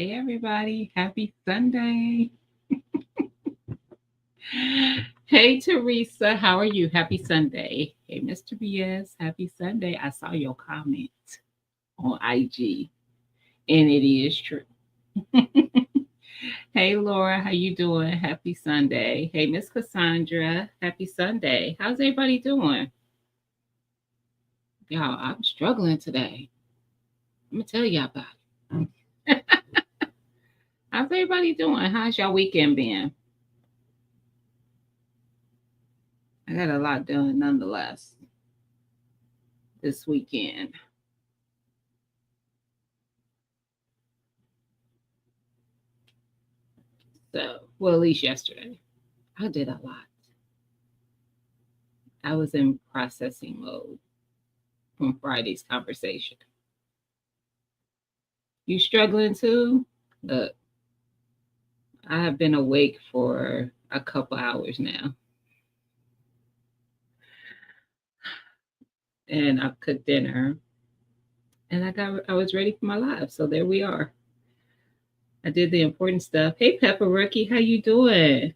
Hey, everybody. Happy Sunday. Hey, Teresa. How are you? Happy Sunday. Hey, Mr. BS. Happy Sunday. I saw your comment on IG, and it is true. Hey, Laura. How you doing? Happy Sunday. Hey, Miss Cassandra. Happy Sunday. How's everybody doing? Y'all, I'm struggling today. I'm going to tell y'all about it. How's everybody doing? How's y'all weekend been? I got a lot done nonetheless this weekend. So, well, at least yesterday, I did a lot. I was in processing mode from Friday's conversation. You struggling too? Look, I have been awake for a couple hours now, and I've cooked dinner, and I was ready for my live. So there we are. I did the important stuff. Hey, Pepper Rookie, how you doing?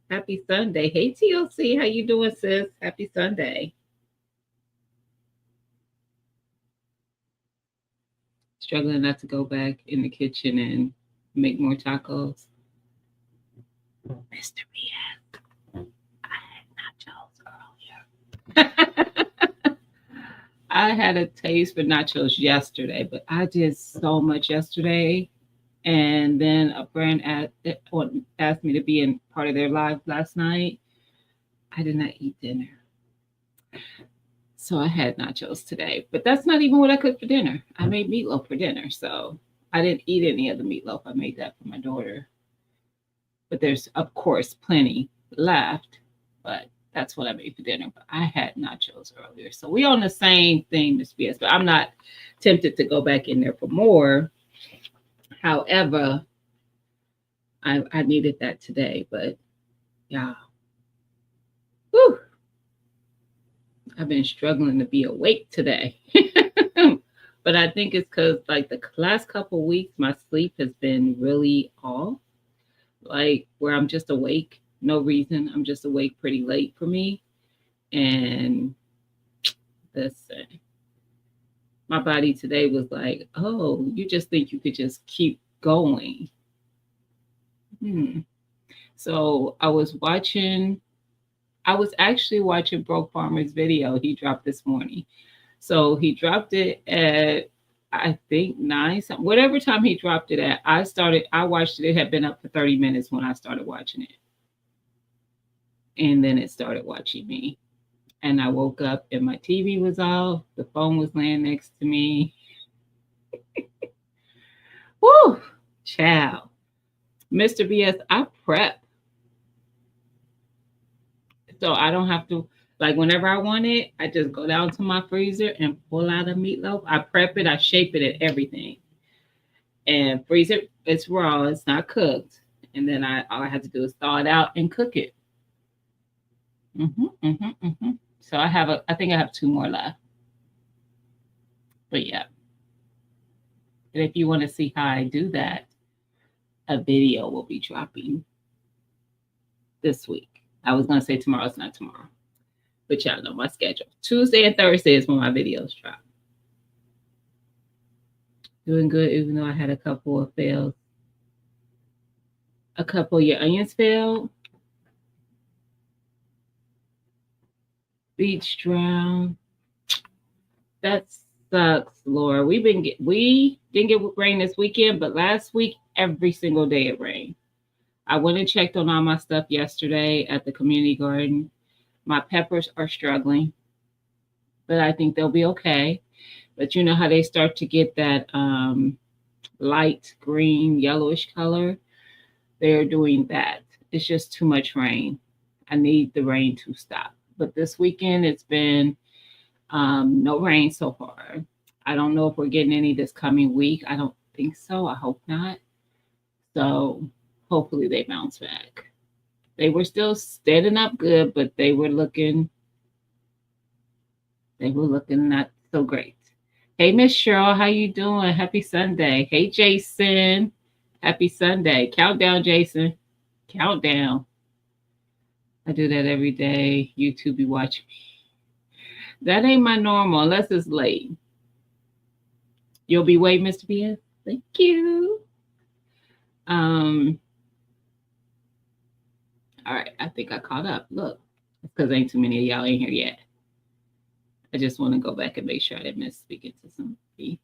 Happy Sunday. Hey, TLC, how you doing, sis? Happy Sunday. Struggling not to go back in the kitchen and make more tacos. Mr. BS, I had nachos earlier. I had a taste for nachos yesterday, but I did so much yesterday. And then a friend asked me to be in part of their live last night. I did not eat dinner. So I had nachos today, but that's not even what I cooked for dinner. I made meatloaf for dinner. So I didn't eat any of the meatloaf. I made that for my daughter. But there's, of course, plenty left. But that's what I made for dinner. But I had nachos earlier. So we on the same thing, Miss BS. But I'm not tempted to go back in there for more. However, I needed that today. But yeah. Whew, I've been struggling to be awake today. But I think it's because like the last couple weeks, my sleep has been really off. Like where I'm just awake, no reason. I'm just awake pretty late for me. And listen, my body today was like, oh, you just think you could just keep going. Hmm. So I was actually watching Broke Farmer's video he dropped this morning. So he dropped it at I think nine something, whatever time he dropped it at. I watched it. It had been up for 30 minutes when I started watching it. And then it started watching me. And I woke up and my TV was off. The phone was laying next to me. Woo! Child. Mr. BS, I prep. So I don't have to, like, whenever I want it, I just go down to my freezer and pull out a meatloaf. I prep it, I shape it and everything. And freeze it. It's raw, it's not cooked. And then all I have to do is thaw it out and cook it. So I think I have two more left. But yeah. And if you want to see how I do that, a video will be dropping this week. I was gonna say tomorrow, it's not tomorrow. But y'all know my schedule. Tuesday and Thursday is when my videos drop. Doing good, even though I had a couple of fails. A couple of your onions failed. Beach drown. That sucks, Laura. We didn't get rain this weekend, but last week every single day it rained. I went and checked on all my stuff yesterday at the community garden. My peppers are struggling, but I think they'll be okay. But you know how they start to get that light green, yellowish color? They're doing that. It's just too much rain. I need the rain to stop. But this weekend, it's been no rain so far. I don't know if we're getting any this coming week. I don't think so. I hope not. So hopefully they bounce back. They were still standing up good, but they were looking not so great. Hey, Miss Cheryl, how you doing? Happy Sunday. Hey, Jason. Happy Sunday. Countdown, Jason. Countdown. I do that every day. YouTube be watching me. That ain't my normal unless it's late. You'll be waiting, Mr. BS. Thank you. All right, I think I caught up. Look, because ain't too many of y'all in here yet. I just want to go back and make sure I didn't miss speaking to somebody.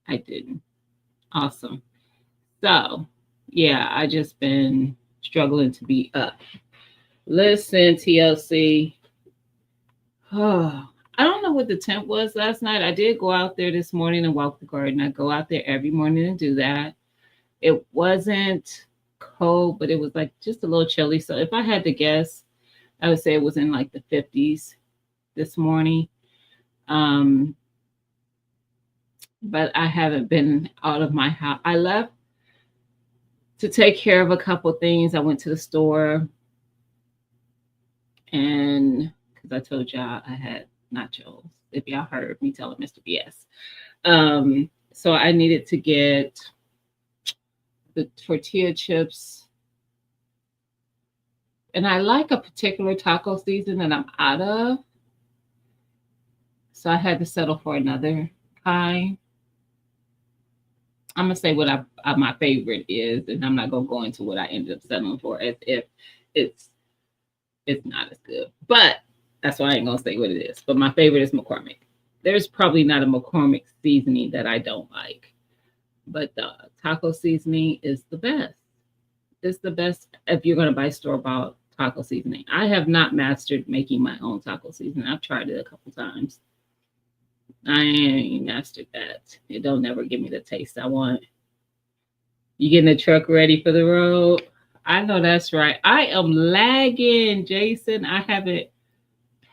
I didn't. Awesome. So, yeah, I just been struggling to be up. Listen, TLC. Oh, I don't know what the temp was last night. I did go out there this morning and walk the garden. I go out there every morning and do that. It wasn't cold, but it was like just a little chilly. So if I had to guess, I would say it was in like the 50s this morning. But I haven't been out of my house. I left to take care of a couple things. I went to the store and because I told y'all I had nachos. If y'all heard me telling Mr. BS. So I needed to get the tortilla chips. And I like a particular taco season that I'm out of. So I had to settle for another kind. I'm gonna say what my favorite is, and I'm not gonna go into what I ended up settling for as if it's not as good. But that's why I ain't gonna say what it is. But my favorite is McCormick. There's probably not a McCormick seasoning that I don't like, but the taco seasoning is the best. It's the best if you're gonna buy store-bought taco seasoning. I have not mastered making my own taco seasoning. I've tried it a couple times. I ain't mastered that. It don't never give me the taste I want. You getting the truck ready for the road? I know that's right. I am lagging, Jason. I haven't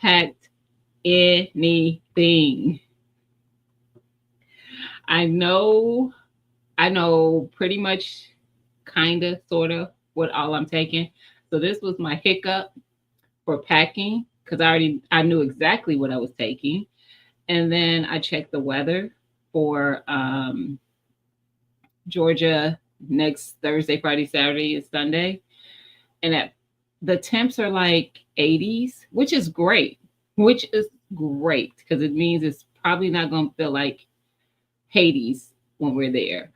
packed anything. I know pretty much, kind of, sort of, what all I'm taking. So this was my hiccup for packing because I knew exactly what I was taking. And then I checked the weather for Georgia next Thursday, Friday, Saturday, and Sunday. And the temps are like 80s, which is great. Because it means it's probably not going to feel like Hades when we're there.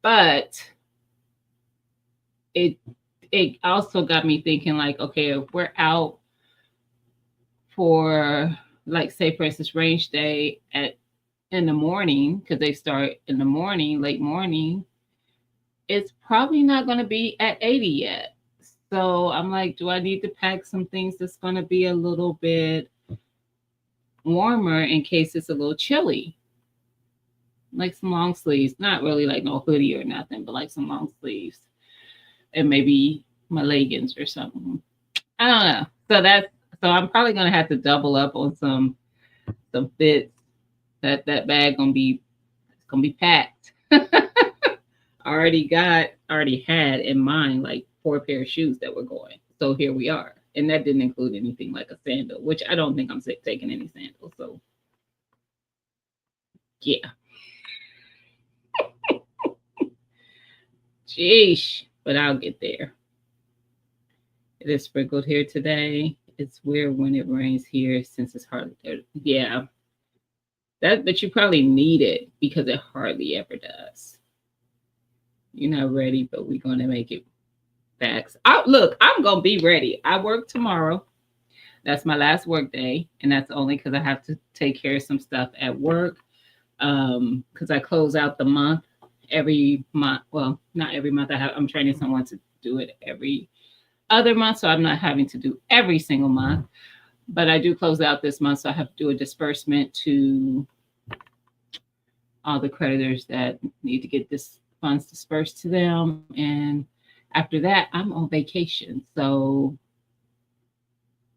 But it also got me thinking like, okay, if we're out for, like, say for instance, range day in the morning, because they start in the morning, late morning, it's probably not going to be at 80 yet. So I'm like, do I need to pack some things that's going to be a little bit warmer in case it's a little chilly? Like some long sleeves, not really like no hoodie or nothing, but like some long sleeves and maybe my leggings or something. I don't know. So I'm probably going to have to double up on some fits. That bag gonna be packed. already had in mind like 4 pair of shoes that were going. So here we are. And that didn't include anything like a sandal, which I don't think I'm taking any sandals. So yeah. Jeez, but I'll get there. It is sprinkled here today. It's weird when it rains here since it's hardly there. Yeah. But you probably need it because it hardly ever does. You're not ready, but we're going to make it. Facts. Look, I'm going to be ready. I work tomorrow. That's my last work day. And that's only because I have to take care of some stuff at work. Because I close out the month every month. Well, not every month. I'm training someone to do it every other month. So I'm not having to do every single month. But I do close out this month. So I have to do a disbursement to all the creditors that need to get this funds dispersed to them. And after that, I'm on vacation. So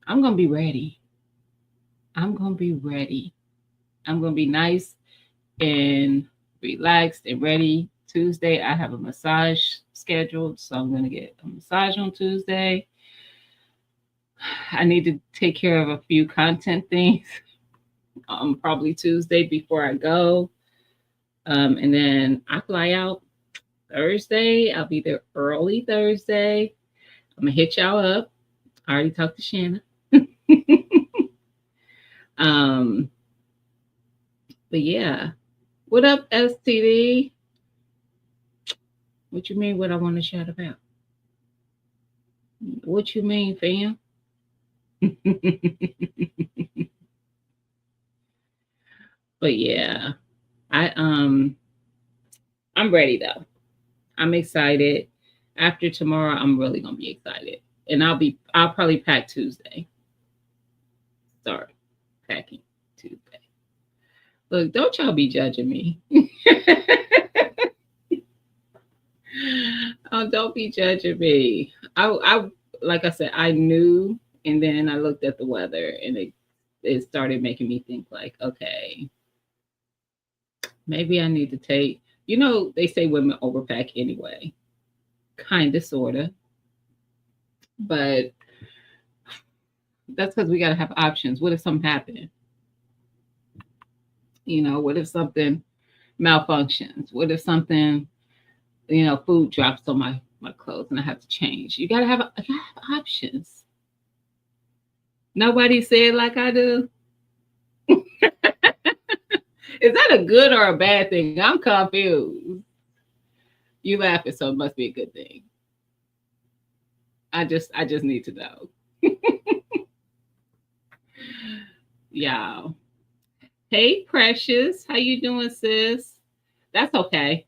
I'm going to be ready. I'm going to be nice and relaxed and ready. Tuesday, I have a massage scheduled. So I'm going to get a massage on Tuesday. I need to take care of a few content things probably Tuesday before I go. And then I fly out Thursday. I'll be there early Thursday. I'm gonna hit y'all up. I already talked to Shanna. um, but yeah. What up, STD? What you mean what I want to chat about? What you mean, fam? But yeah, I I'm ready though. I'm excited. After tomorrow, I'm really gonna be excited. And I'll probably pack Tuesday. Start packing Tuesday. Look, don't y'all be judging me. Oh, don't be judging me. I like I said, I knew, and then I looked at the weather, and it started making me think like, okay, maybe I need to take. You know, they say women overpack anyway, kind of, sorta, but that's because we gotta have options. What if something happened? You know, what if something malfunctions? What if something, food drops on my clothes and I have to change? I gotta have options. Nobody said like I do. Is that a good or a bad thing? I'm confused. You laughing, so it must be a good thing. I just need to know. Y'all. Hey Precious, how you doing, sis? That's okay.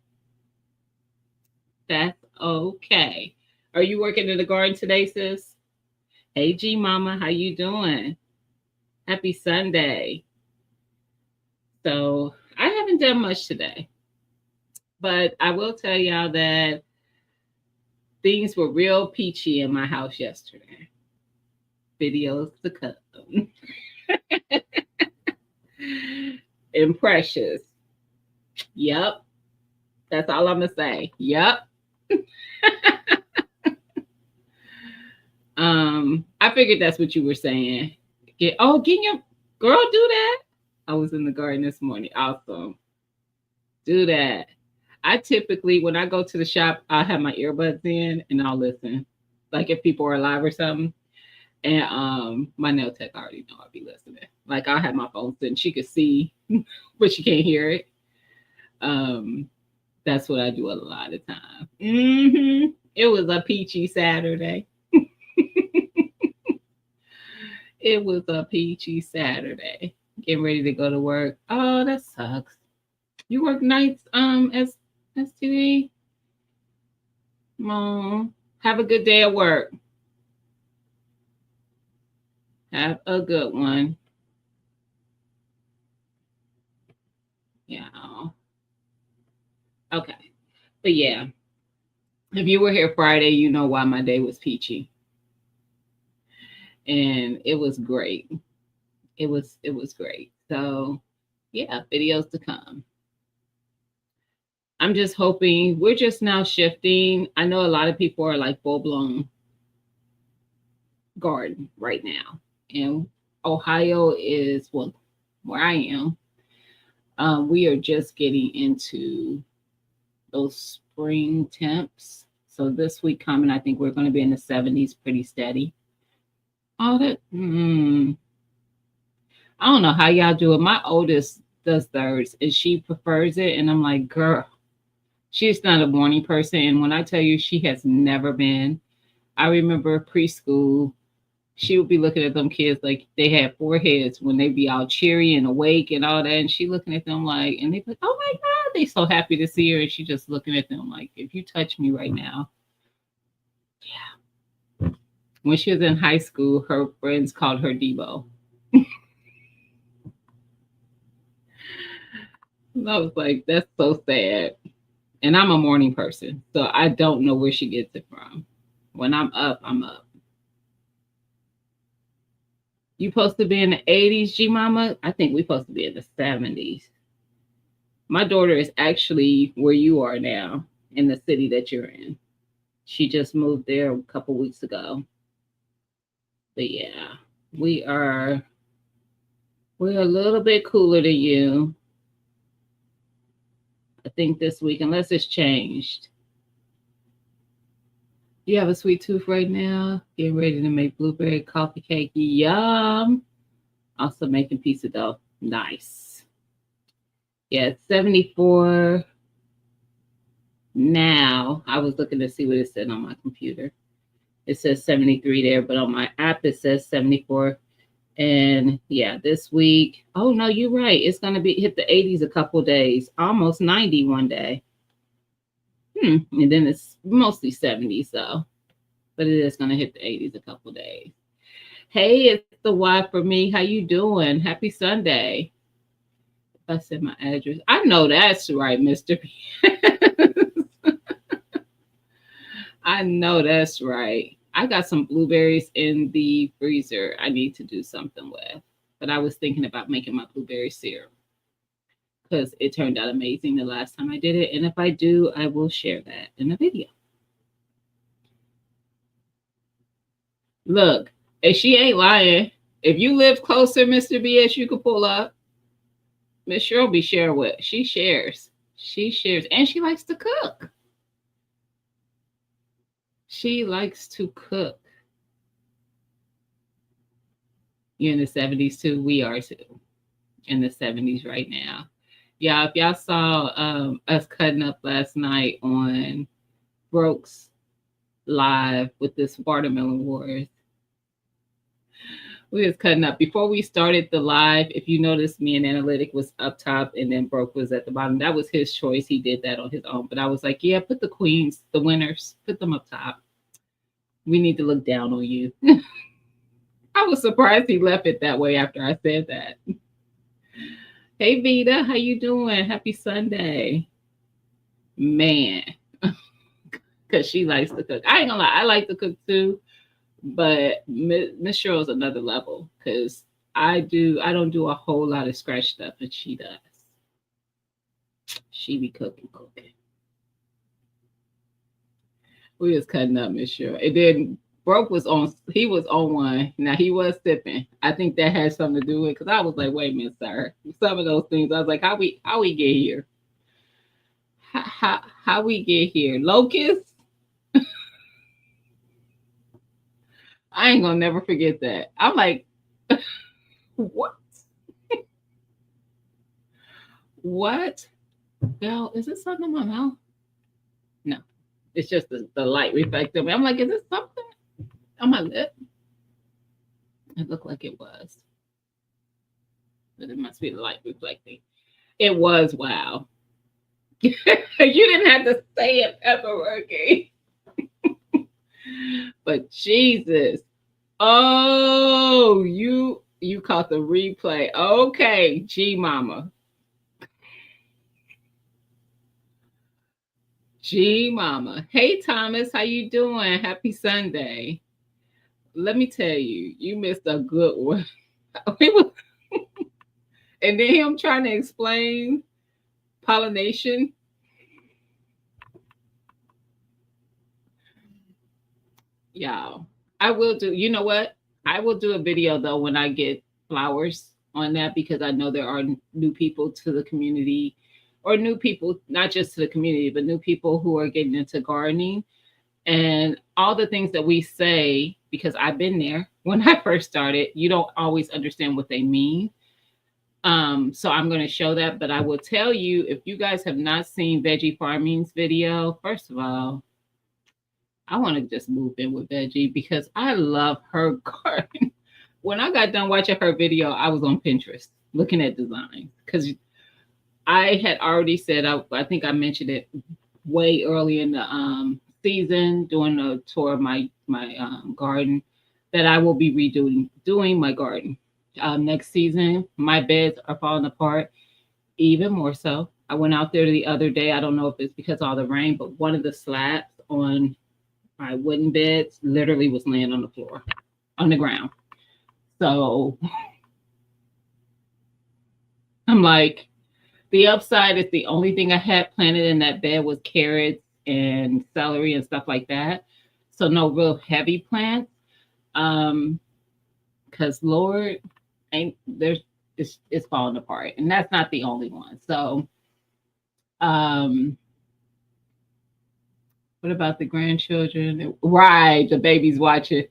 That's okay. Are you working in the garden today, sis? Hey G Mama, how you doing? Happy Sunday. So I haven't done much today, but I will tell y'all that things were real peachy in my house yesterday. Videos to come. And Precious. Yep. That's all I'm gonna say. Yep. I figured that's what you were saying. Can your girl do that? I was in the garden this morning. Awesome. Do that. I typically, when I go to the shop, I'll have my earbuds in and I'll listen. Like if people are live or something. And my nail tech already know I'll be listening. Like I'll have my phone sitting. She could see, but she can't hear it. Um, that's what I do a lot of time. It was a peachy Saturday. It was a peachy Saturday. Getting ready to go to work. Oh, that sucks. You work nights, as STD? Mom, have a good day at work. Have a good one. Yeah. Okay. But yeah, if you were here Friday, you know why my day was peachy. And it was great. It was great. So yeah, videos to come. I'm just hoping we're just now shifting. I know a lot of people are like full blown garden right now. And Ohio is, well, where I am. We are just getting into those spring temps. So this week coming, I think we're going to be in the 70s pretty steady. All that, I don't know how y'all do it. My oldest does theirs and she prefers it. And I'm like, girl, she's not a morning person. And when I tell you she has never been, I remember preschool, she would be looking at them kids like they had four heads when they be all cheery and awake and all that. And she looking at them like, and they be like, oh my God, they so happy to see her. And she just looking at them like, if you touch me right now. Yeah. When she was in high school, her friends called her Debo. I was like, that's so sad. And I'm a morning person, so I don't know where she gets it from. When I'm up, I'm up. You supposed to be in the 80s, G Mama? I think we supposed to be in the 70s. My daughter is actually where you are now, in the city that you're in. She just moved there a couple weeks ago. But yeah, we are we're a little bit cooler than you. I think this week, unless it's changed. You have a sweet tooth right now. Getting ready to make blueberry coffee cake. Yum. Also making pizza dough. Nice. Yeah, it's 74 now. I was looking to see what it said on my computer. It says 73 there, but on my app it says 74. And yeah, this week. Oh no, you're right. It's gonna be hit the 80s a couple days, almost 90 one day. And then it's mostly 70s though. But it is gonna hit the 80s a couple days. Hey, it's the Y for me. How you doing? Happy Sunday. If I said my address, I know that's right, Mr. I know that's right. I got some blueberries in the freezer I need to do something with. But I was thinking about making my blueberry syrup because it turned out amazing the last time I did it. And if I do, I will share that in a video. Look, if she ain't lying, if you live closer, Mr. BS, you could pull up. Miss Cheryl be sharing what she shares. She shares, and she likes to cook. She likes to cook. You're in the 70s too. We are too. In the 70s right now. Yeah, if y'all saw us cutting up last night on Brooks Live with this watermelon wars. We was cutting up before we started the live. If you notice, me and Analytic was up top and then Broke was at the bottom. That was his choice. He did that on his own. But I was like, yeah, put the queens, the winners, put them up top. We need to look down on you. I was surprised he left it that way after I said that. Hey Vita, how you doing? Happy Sunday. Man. Because she likes to cook. I ain't gonna lie, I like to cook too. But Miss Cheryl's another level because I don't do a whole lot of scratch stuff, but she does. She be cooking. We was cutting up, Miss Cheryl. And then Broke was on. He was on one. Now he was sipping. I think that had something to do with it because I was like, wait a minute, sir. Some of those things I was like, how we get here? How we get here? Locust. I ain't gonna never forget that. I'm like, what? What? Girl, is it something in my mouth? No, it's just the light reflecting me. I'm like, is it something on my lip? It looked like it was, but it must be the light reflecting. It was wow. You didn't have to say it, Pepperworky. But Jesus, oh, you caught the replay. Okay, G Mama. G Mama. Hey Thomas, how you doing? Happy Sunday. Let me tell you, you missed a good one. And then him trying to explain pollination. Y'all, I will do, you know what? I will do a video though when I get flowers on that because I know there are new people to the community or new people, not just to the community, but new people who are getting into gardening and all the things that we say, because I've been there when I first started, you don't always understand what they mean. So I'm going to show that, but I will tell you, if you guys have not seen Veggie Farming's video, first of all, I want to just move in with Veggie because I love her garden. When I got done watching her video, I was on Pinterest looking at design because I had already said, I think I mentioned it way early in the season doing a tour of my garden that I will be doing my garden next season. My beds are falling apart even more so. I went out there the other day. I don't know if it's because of all the rain, but one of the slabs on my wooden beds literally was laying on the floor, on the ground. So I'm like, the upside is the only thing I had planted in that bed was carrots and celery and stuff like that. So no real heavy plants. Because Lord, ain't there's it's falling apart. And that's not the only one. So What about the grandchildren? Right, the baby's watching.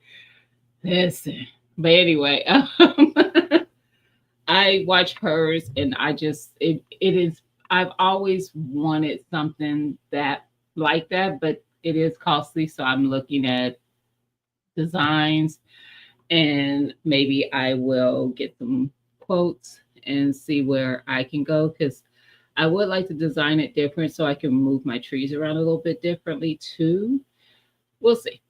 Listen. But anyway, I watch hers and I just it is I've always wanted something that like that, but it is costly. So I'm looking at designs and maybe I will get some quotes and see where I can go because I would like to design it different so I can move my trees around a little bit differently too. We'll see.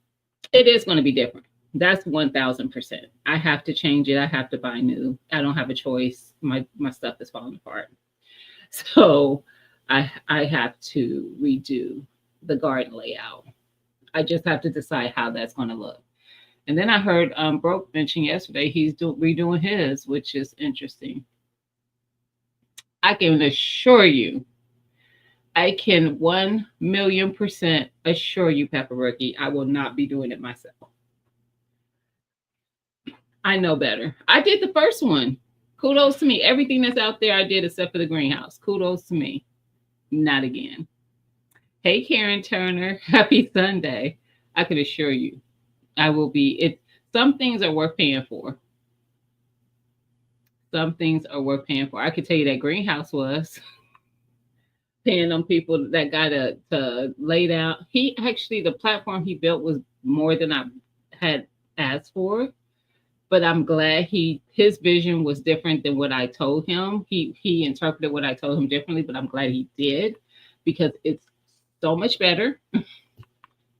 It is going to be different. That's 1000%. I have to change it. I have to buy new. I don't have a choice. My stuff is falling apart. So I have to redo the garden layout. I just have to decide how that's going to look. And then I heard Broke mention yesterday redoing his, which is interesting. I can assure you, I can 1,000,000% assure you, Pepper Rookie, I will not be doing it myself. I know better. I did the first one. Kudos to me. Everything that's out there, I did except for the greenhouse. Kudos to me. Not again. Hey, Karen Turner. Happy Sunday. I can assure you, I will be. It. Some things are worth paying for. Some things are worth paying for. I could tell you that greenhouse was paying them people that got to lay down. He actually, the platform he built was more than I had asked for, but I'm glad his vision was different than what I told him. He interpreted what I told him differently, but I'm glad he did because it's so much better.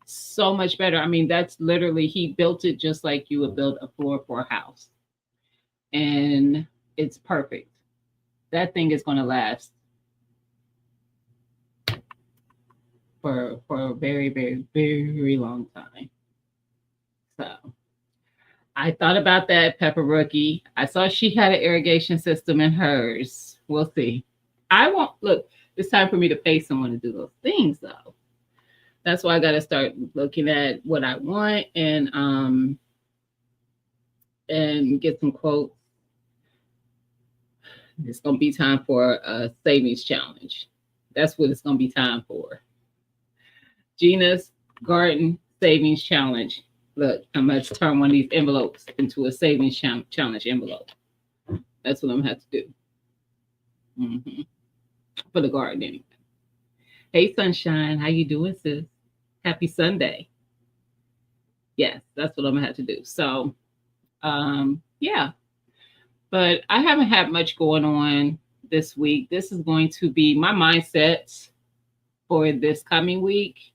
So much better. I mean, that's literally he built it just like you would build a floor for a house. And it's perfect. That thing is going to last for a very, very, very long time. So I thought about that, Pepper Rookie. I saw she had an irrigation system in hers. We'll see. I won't look. It's time for me to pay someone to do those things, though. That's why I got to start looking at what I want and get some quotes. It's gonna be time for a savings challenge. That's what it's gonna be time for. Gina's Garden Savings Challenge. Look, I'm going to turn one of these envelopes into a savings challenge envelope. That's what I'm going to have to do. Mm-hmm. For the garden, anyway. Hey, Sunshine. How you doing, sis? Happy Sunday. Yes, that's what I'm going to have to do. So, yeah. But I haven't had much going on this week. This is going to be my mindset for this coming week.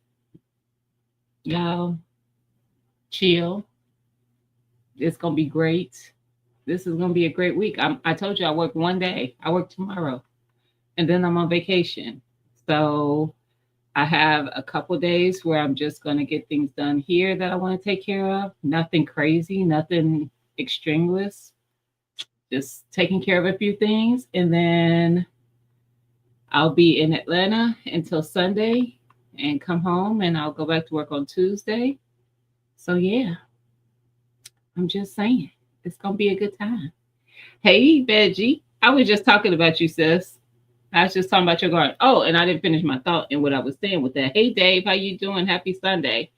Y'all, chill. It's gonna be great. This is gonna be a great week. I told you I work one day. I work tomorrow, and then I'm on vacation. So I have a couple days where I'm just gonna get things done here that I want to take care of. Nothing crazy, nothing extraneous. Just taking care of a few things, and then I'll be in Atlanta until Sunday and come home and I'll go back to work on Tuesday. So yeah, I'm just saying it's gonna be a good time. Hey Veggie, I was just talking about you, sis. I was just talking about your garden. Oh, and I didn't finish my thought in what I was saying with that. Hey Dave, how you doing? Happy Sunday.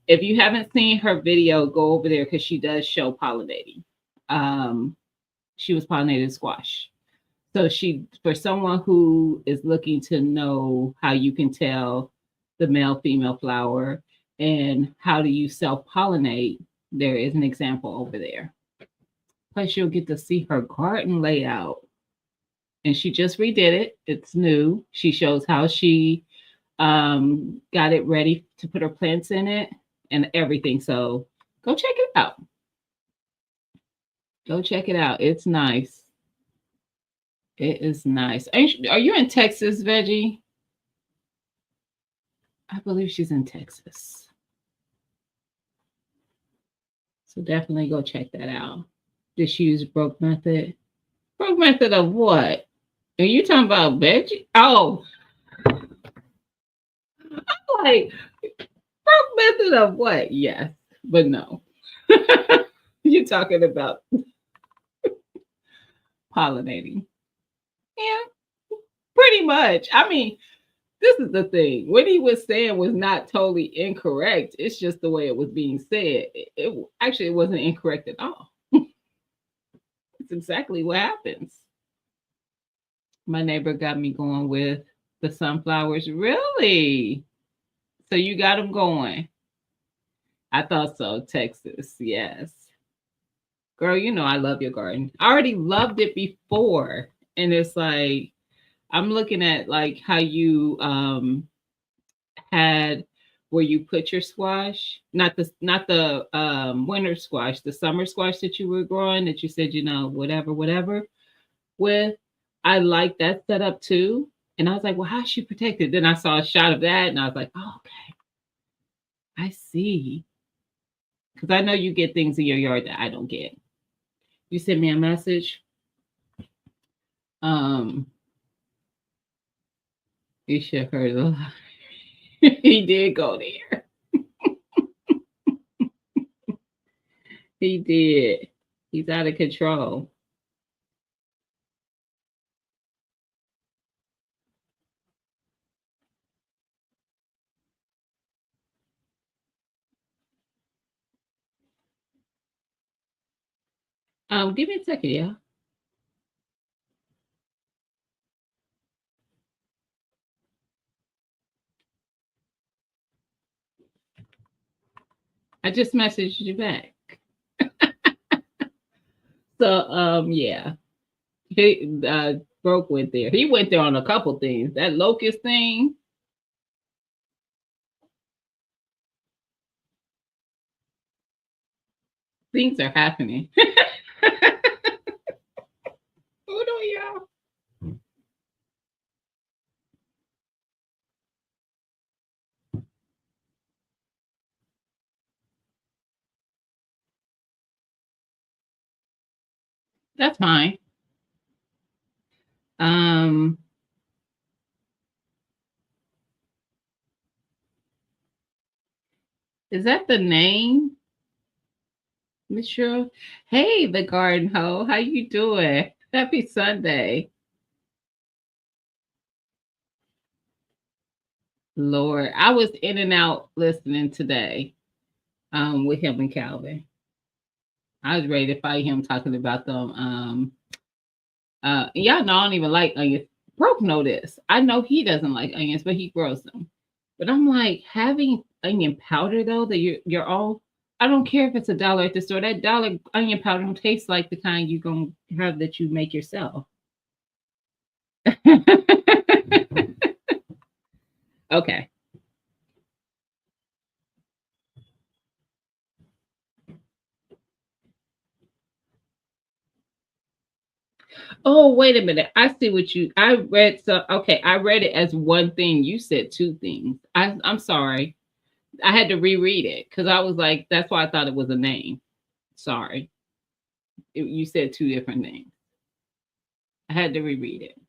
If you haven't seen her video, go over there because she does show pollinating. She was pollinated squash. So for someone who is looking to know how you can tell the male female flower and how do you self pollinate, there is an example over there. Plus, you'll get to see her garden layout, and she just redid it. It's new. She shows how she got it ready to put her plants in it and everything. So go check it out. Go check it out. It's nice. It is nice. Are you in Texas, Veggie? I believe she's in Texas. So definitely go check that out. Did she use Broke Method? Broke Method of what? Are you talking about Veggie? Oh. I'm like, Broke Method of what? Yes, but no. You're talking about pollinating. Yeah, pretty much. I mean, This is the thing. What he was saying was not totally incorrect. It's just the way it was being said. Actually it wasn't incorrect at all. It's exactly what happens. My neighbor got me going with the sunflowers. Really? So you got them going. I thought so. Texas. Yes. Girl, you know I love your garden. I already loved it before. And it's like I'm looking at like how you had where you put your squash, not the winter squash, the summer squash that you were growing that you said, whatever with. I like that setup too. And I was like, well, how's she protected? Then I saw a shot of that and I was like, oh, okay. I see. Because I know you get things in your yard that I don't get. You sent me a message. Um, you should have heard a lot. He did go there. He did. He's out of control. Give me a second, yeah. I just messaged you back. So yeah. He Broke went there. He went there on a couple things. That locust thing. Things are happening. Hold on, y'all. That's fine. Um, is that the name, Monsieur? Hey, the garden hoe. How you doing? Happy Sunday. Lord, I was in and out listening today with him and Calvin. I was ready to fight him talking about them. Y'all know I don't even like onions. Broke know this. I know he doesn't like onions, but he grows them. But I'm like having onion powder though that you're all. I don't care if it's $1 at the store. That dollar onion powder don't taste like the kind you're gonna have that you make yourself. Okay. Oh, wait a minute. I see what you I read so okay, I read it as one thing. You said two things. I'm sorry. I had to reread it because I was like, that's why I thought it was a name. Sorry. You said two different things. I had to reread it.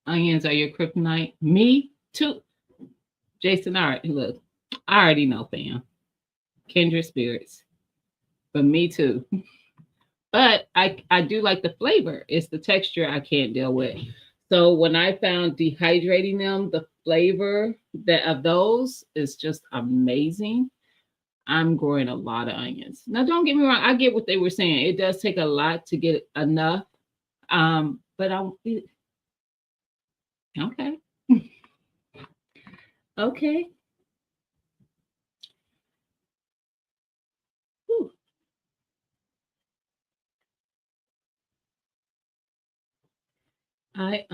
Onions are your kryptonite. Me too. Jason, all right, look, I already know, fam. Kindred spirits. But me too. But I do like the flavor. It's the texture I can't deal with. So when I found dehydrating them, the flavor that of those is just amazing. I'm growing a lot of onions. Now, don't get me wrong. I get what they were saying. It does take a lot to get enough. But I'll be okay. Okay. Whew. I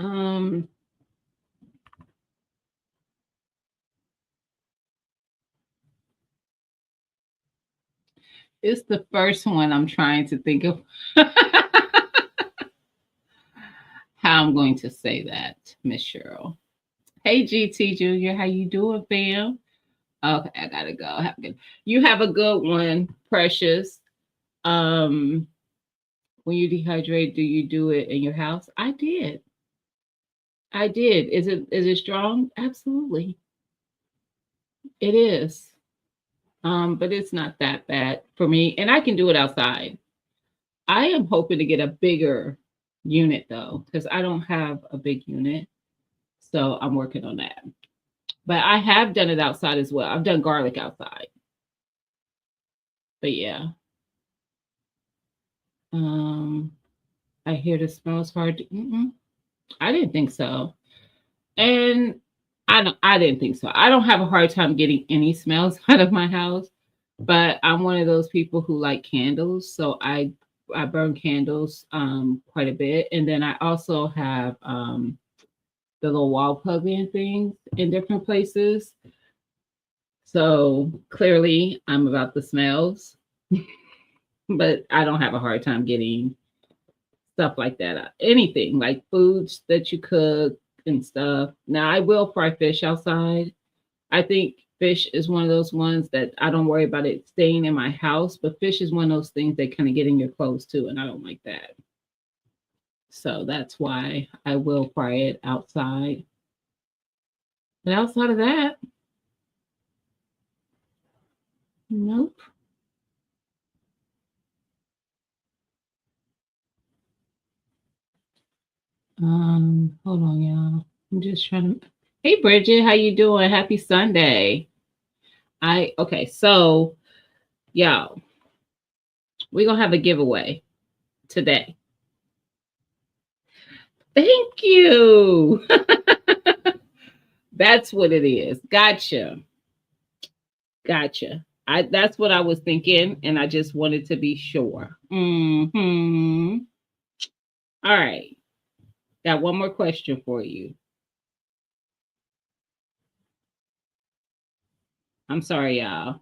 It's the first one I'm trying to think of how I'm going to say that, Miss Cheryl. Hey GT Junior, how you doing, fam? Okay, I gotta go. Have a good. You have a good one, Precious. Um, when you dehydrate, do you do it in your house? I did. I did. Is it strong? Absolutely. It is. But it's not that bad for me, and I can do it outside. I am hoping to get a bigger unit though, because I don't have a big unit. So I'm working on that. But I have done it outside as well. I've done garlic outside. But yeah. Um, I hear the smells hard. I didn't think so. And I didn't think so. I don't have a hard time getting any smells out of my house, but I'm one of those people who like candles, so I burn candles quite a bit, and then I also have the little wall plug-in things in different places. So clearly I'm about the smells, but I don't have a hard time getting stuff like that. Anything like foods that you cook and stuff. Now I will fry fish outside. I think fish is one of those ones that I don't worry about it staying in my house, but fish is one of those things that kind of get in your clothes too, and I don't like that. So that's why I will fry it outside. But outside of that, nope. Hold on, y'all. I'm just trying to. Hey, Bridget, how you doing? Happy Sunday. Okay, so y'all, we're gonna have a giveaway today. Thank you. That's what it is. Gotcha. Gotcha. That's what I was thinking, and I just wanted to be sure. All right. Got one more question for you. I'm sorry, y'all.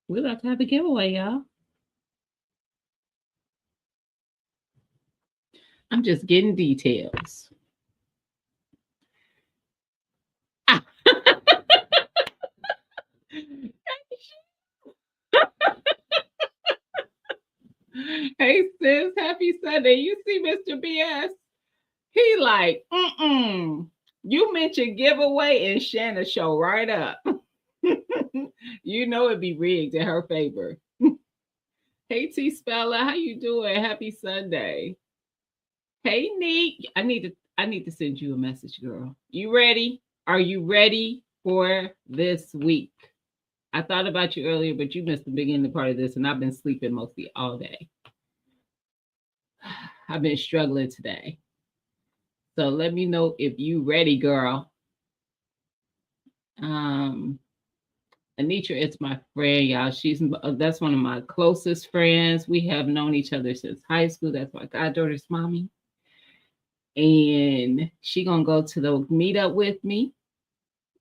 We're about to have a giveaway, y'all. I'm just getting details. Ah. Hey sis, happy Sunday. You see Mr. BS? He like, You mentioned giveaway and Shanna show right up. You know it'd be rigged in her favor. Hey T Spella, how you doing? Happy Sunday. Hey Neat. I need to send you a message, girl. You ready? Are you ready for this week? I thought about you earlier, but you missed the beginning part of this, and I've been sleeping mostly all day. I've been struggling today. So let me know if you ready, girl. Um, Anitra is my friend, y'all. That's one of my closest friends. We have known each other since high school. That's my goddaughter's mommy. And she gonna go to the meetup with me.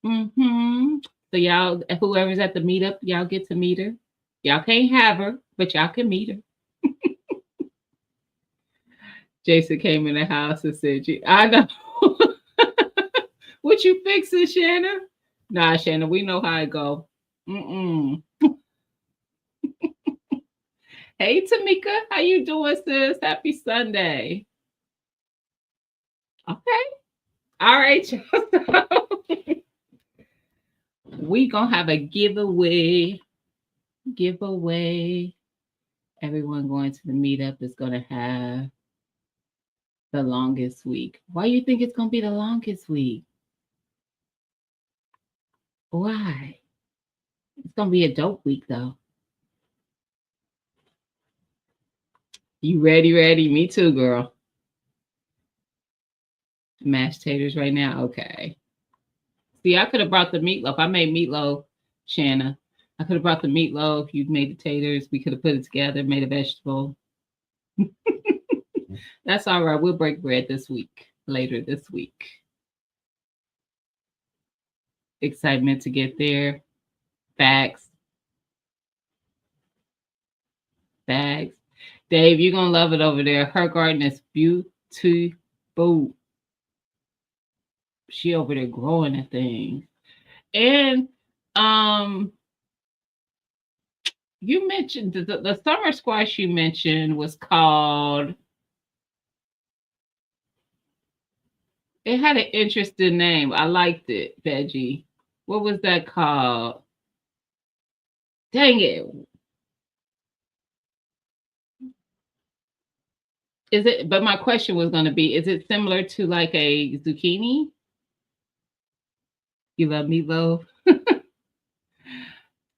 So y'all, whoever's at the meetup, y'all get to meet her. Y'all can't have her, but y'all can meet her. Jason came in the house and said, I know. What you fixing, Shanna? Nah, Shanna, we know how it go. Hey, Tamika, how you doing, sis? Happy Sunday. Okay. All right, y'all. We gonna have a giveaway. Everyone going to the meetup is gonna have the longest week. Why you think it's gonna be the longest week? Why? It's gonna be a dope week though. You ready? Ready? Me too, girl. Mashed taters right now. Okay. See, I could have brought the meatloaf. I made meatloaf, Shanna. I could have brought the meatloaf. You made the taters. We could have put it together, made a vegetable. That's all right. We'll break bread this week, later this week. Excitement to get there. Facts. Facts. Dave, you're gonna love it over there. Her garden is beautiful. She over there growing a thing. And You mentioned the summer squash you mentioned was called, it had an interesting name. I liked it, Veggie. What was that called? Dang it. Is it, but my question was going to be, is it similar to like a zucchini? You love meatloaf?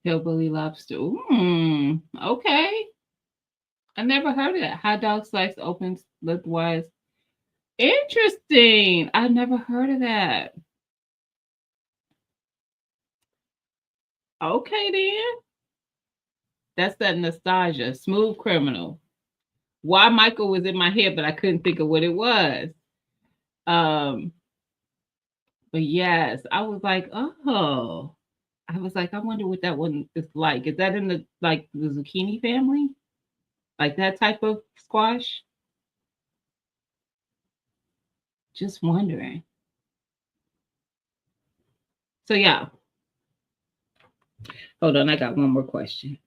Hillbilly lobster. Okay. I never heard of that. Hot dog slice opens lengthwise. Interesting. I never heard of that. Okay, then. That's that nostalgia. Smooth Criminal. Why Michael was in my head, but I couldn't think of what it was. Um, but yes, I was like, oh, I was like, I wonder what that one is like. Is that in the like the zucchini family? Like that type of squash? Just wondering. So yeah, hold on, I got one more question.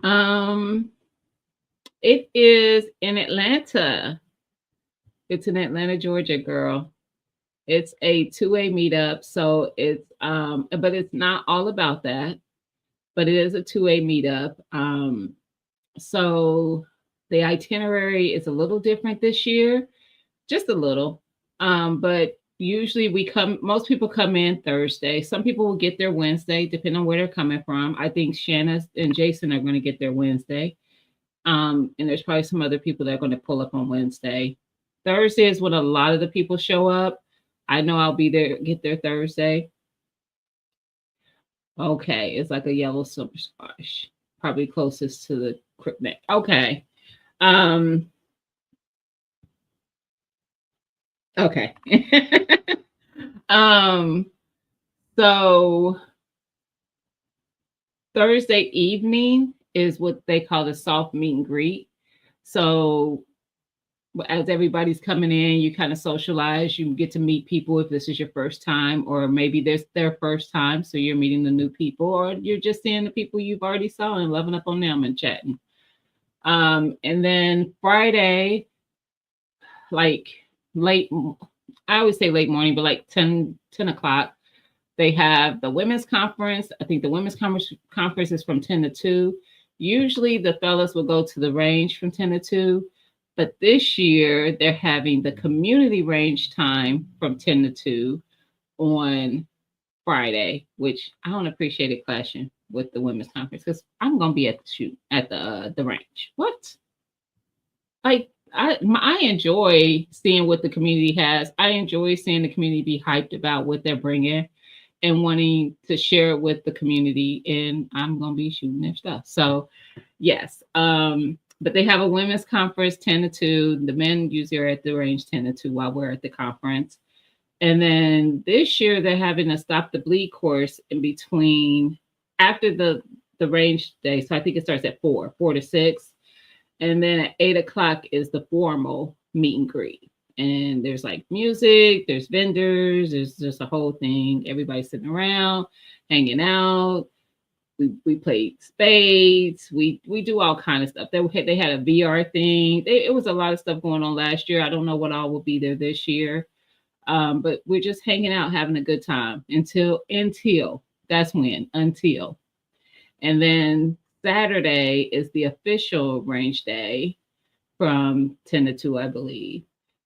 um, it is in Atlanta. It's in Atlanta, Georgia, girl. It's a two-way meetup, so it's but it's not all about that. But it is a two-way meetup. So the itinerary is a little different this year, just a little. But usually most people come in Thursday. Some people will get there Wednesday, depending on where they're coming from. I think Shanna and Jason are going to get there Wednesday. And there's probably some other people that are going to pull up on Wednesday. Thursday is when a lot of the people show up. I know I'll be there, get there Thursday. Okay, it's like a yellow silver squash, probably closest to the crypt neck. Okay. Um, okay. um, so Thursday evening is what they call the soft meet and greet. So as everybody's coming in, you kind of socialize, you get to meet people if this is your first time, or maybe this their first time, so you're meeting the new people, or you're just seeing the people you've already saw and loving up on them and chatting. And then Friday, like late, I always say late morning, but like 10 o'clock, they have the women's conference. I think the women's conference is from 10 to 2. Usually the fellas will go to the range from 10 to 2. But this year they're having the community range time from 10 to 2 on Friday, which I don't appreciate it clashing with the women's conference because I'm gonna be at the shoot at the range. What? Like I enjoy seeing what the community has. I enjoy seeing the community be hyped about what they're bringing and wanting to share it with the community. And I'm gonna be shooting their stuff. So yes. But they have a women's conference 10 to 2. The men usually are at the range 10 to 2 while we're at the conference. And then this year they're having a Stop the Bleed course in between after the range day. So I think it starts at 4 to 6. And then at 8 o'clock is the formal meet and greet. And there's like music, there's vendors, there's just a whole thing. Everybody's sitting around, hanging out. We played spades. We do all kind of stuff. They had a VR thing. It was a lot of stuff going on last year. I don't know what all will be there this year. But we're just hanging out, having a good time until that's when until. And then Saturday is the official range day from 10 to 2, I believe.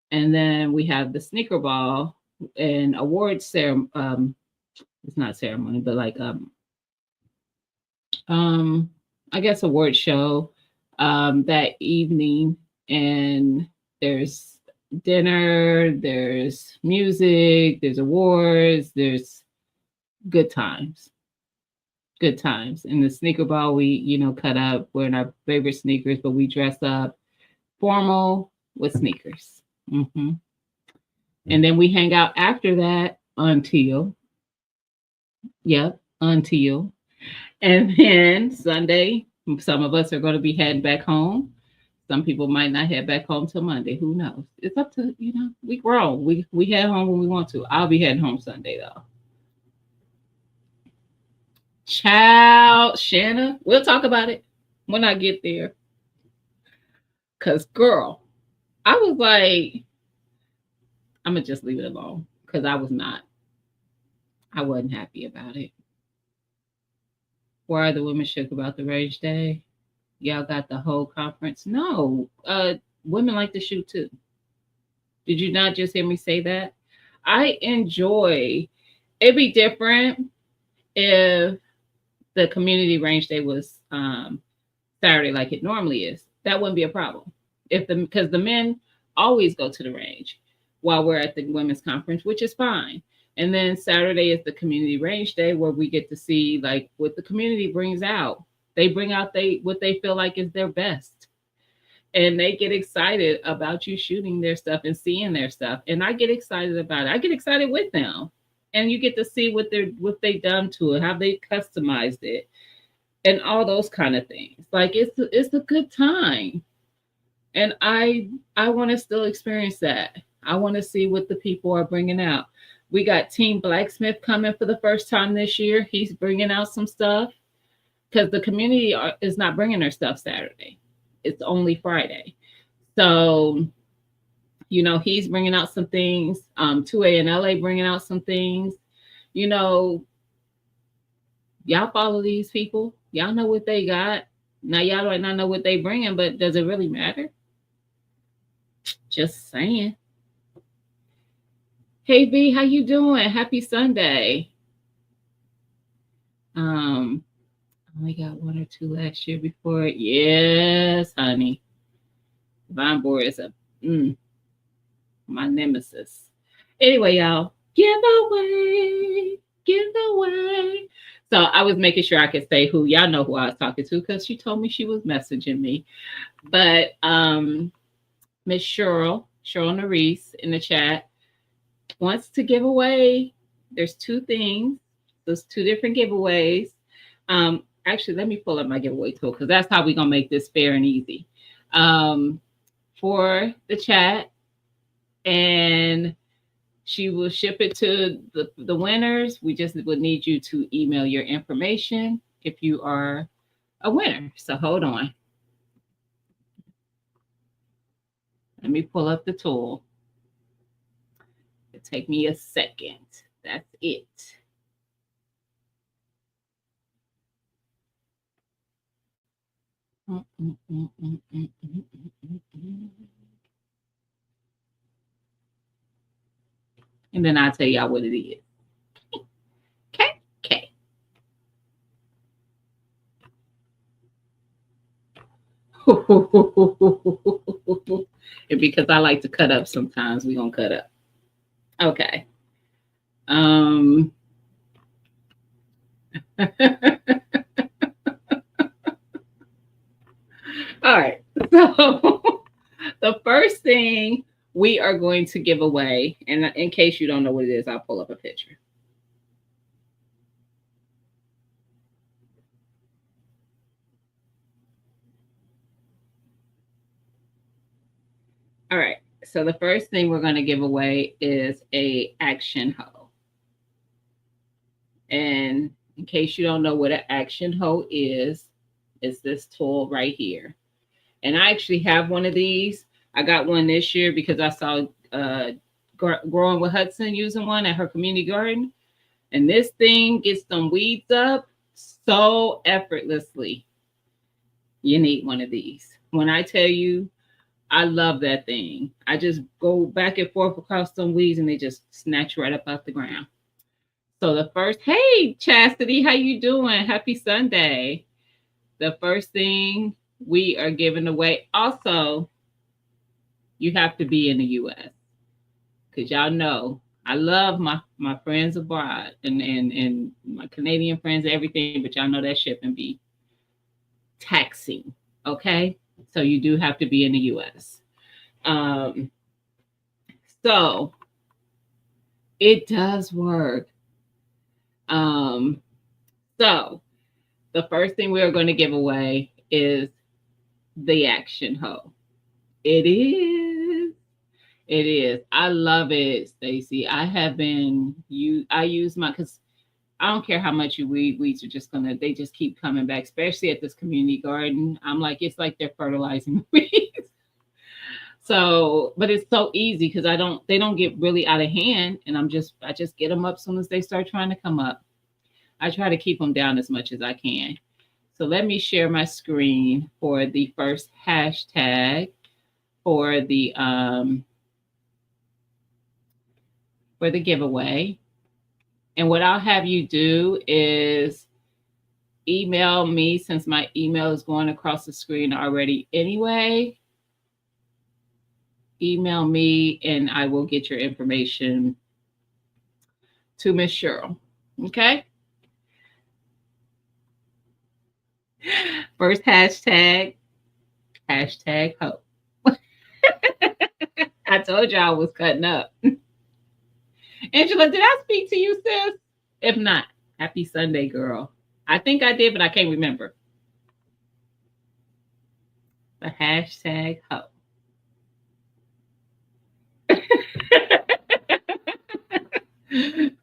And then we have the sneaker ball and awards ceremony. It's not ceremony, but like I guess award show that evening. And there's dinner, there's music, there's awards, there's good times. Good times. In the sneaker ball, we, cut up, we're in our favorite sneakers, but we dress up formal with sneakers. Mm-hmm. And then we hang out after that until, yep, until. And then Sunday, some of us are going to be heading back home. Some people might not head back home till Monday. Who knows? It's up to, we grown. We head home when we want to. I'll be heading home Sunday though. Child, Shanna, we'll talk about it when I get there. Cause girl, I was like, I'm gonna just leave it alone. Cause I wasn't happy about it. Why are the women shook about the rage day? Y'all got the whole conference? No. Women like to shoot too. Did you not just hear me say that? I enjoy it'd be different if the community range day was Saturday like it normally is. That wouldn't be a problem. If the Because the men always go to the range while we're at the women's conference, which is fine. And then Saturday is the community range day where we get to see like what the community brings out. They bring out what they feel like is their best. And they get excited about you shooting their stuff and seeing their stuff. And I get excited about it. I get excited with them. And you get to see what they done to it, how they customized it, and all those kind of things. Like it's a good time. And I want to still experience that. I want to see what the people are bringing out. We got Team Blacksmith coming for the first time this year. He's bringing out some stuff because the community is not bringing their stuff Saturday. It's only Friday. So, he's bringing out some things. 2A and LA bringing out some things. You know, y'all follow these people. Y'all know what they got. Now, y'all might not know what they bringing, but does it really matter? Just saying. Hey V, how you doing? Happy Sunday. I only got one or two last year before it. Yes, honey. Vine Board is my nemesis. Anyway, y'all, giveaway, giveaway. So I was making sure I could say who. Y'all know who I was talking to because she told me she was messaging me. But Miss Cheryl Nerese in the chat wants to give away. There's two things. There's two different giveaways. Actually, let me pull up my giveaway tool because that's how we're gonna make this fair and easy. For the chat, and she will ship it to the winners. We just would need you to email your information if you are a winner. So hold on. Let me pull up the tool. It'll take me a second. That's it. And then I'll tell y'all what it is. Okay. Okay. And because I like to cut up sometimes, we're going to cut up. Okay. All right. So the first thing we are going to give away, and in case you don't know what it is, I'll pull up a picture. All right. So the first thing we're going to give away is a action hoe. And in case you don't know what an action hoe is this tool right here. And I actually have one of these. I got one this year because I saw Growing with Hudson using one at her community garden. And this thing gets some weeds up so effortlessly. You need one of these. When I tell you, I love that thing. I just go back and forth across some weeds and they just snatch right up out the ground. So the first, hey, Chastity, how you doing? Happy Sunday. The first thing we are giving away. Also, you have to be in the U.S. because y'all know I love my friends abroad and my Canadian friends and everything, but y'all know that shipping be taxing. Okay, so you do have to be in the U.S. So it does work. So The first thing we are going to give away is the Action Hoe. It is. It is. I love it, Stacy. I have been I use my because I don't care how much you weed, weeds are just gonna they just keep coming back, especially at this community garden. I'm like, it's like they're fertilizing the weeds. So, but it's so easy because they don't get really out of hand, and I just get them up as soon as they start trying to come up. I try to keep them down as much as I can. So let me share my screen for the first hashtag for the giveaway. And what I'll have you do is email me, since my email is going across the screen already anyway. Email me and I will get your information to Miss Cheryl. Okay? First hashtag hope. I told you I was cutting up. Angela, did I speak to you, sis? If not, happy Sunday, girl. I think I did, but I can't remember. The hashtag hope.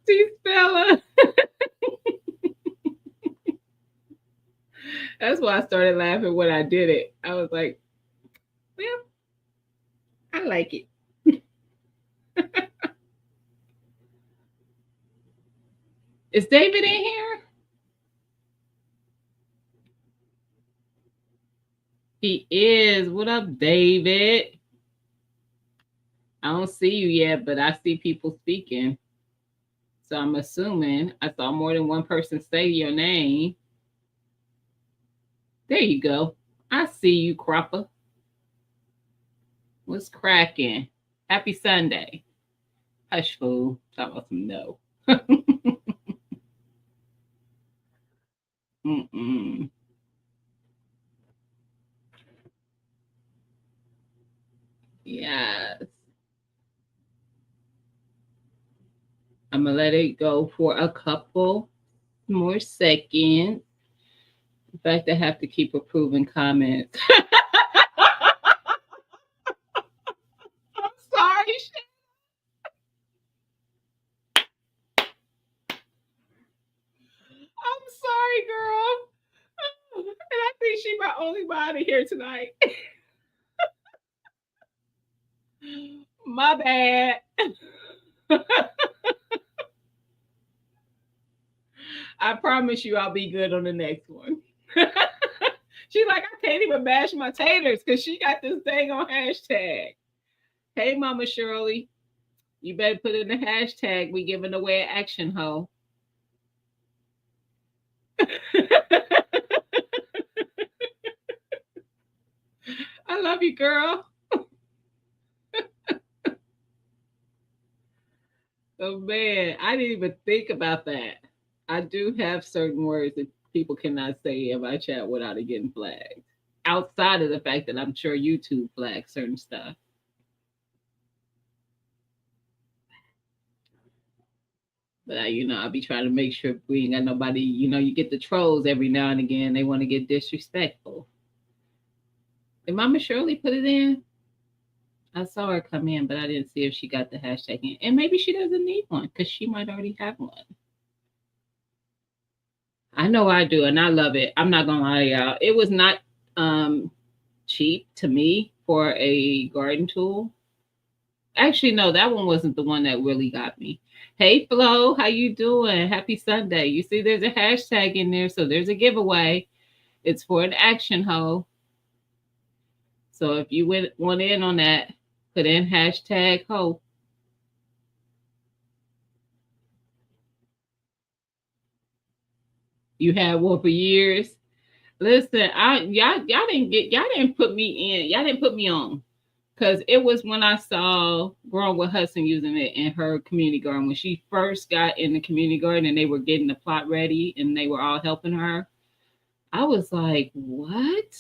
See, Stella. That's why I started laughing when I did it. I was like, well, I like it. Is David in here? He is. What up, David? I don't see you yet, but I see people speaking. So I'm assuming I saw more than one person say your name. There you go. I see you, Cropper. What's cracking? Happy Sunday. Hush, fool. Talk about some no. Mm-mm. Yes. I'm going to let it go for a couple more seconds. In fact, I have to keep approving comments. I'm sorry. I'm sorry, girl. And I think she's my only body here tonight. My bad. I promise you I'll be good on the next one. She's like, I can't even bash my taters because she got this thing on hashtag. Hey, Mama Shirley, you better put in the hashtag. We giving away an Action Hoe. I love you, girl. Oh man, I didn't even think about that. I do have certain words that people cannot say in my chat without it getting flagged. Outside of the fact that I'm sure YouTube flags certain stuff. But I'll be trying to make sure we ain't got nobody. You get the trolls every now and again. They want to get disrespectful. Did Mama Shirley put it in? I saw her come in, but I didn't see if she got the hashtag in. And maybe she doesn't need one because she might already have one. I know I do, and I love it. I'm not gonna lie to y'all. It was not cheap to me for a garden tool. Actually, no, that one wasn't the one that really got me. Hey Flo, how you doing? Happy Sunday. You see there's a hashtag in there, so there's a giveaway. It's for an Action Hoe. So if you want in on that, put in hashtag hoe. You had one for years. Listen, y'all didn't put me in. Y'all didn't put me on. Because it was when I saw Growing with Hudson using it in her community garden. When she first got in the community garden and they were getting the plot ready and they were all helping her. I was like, what?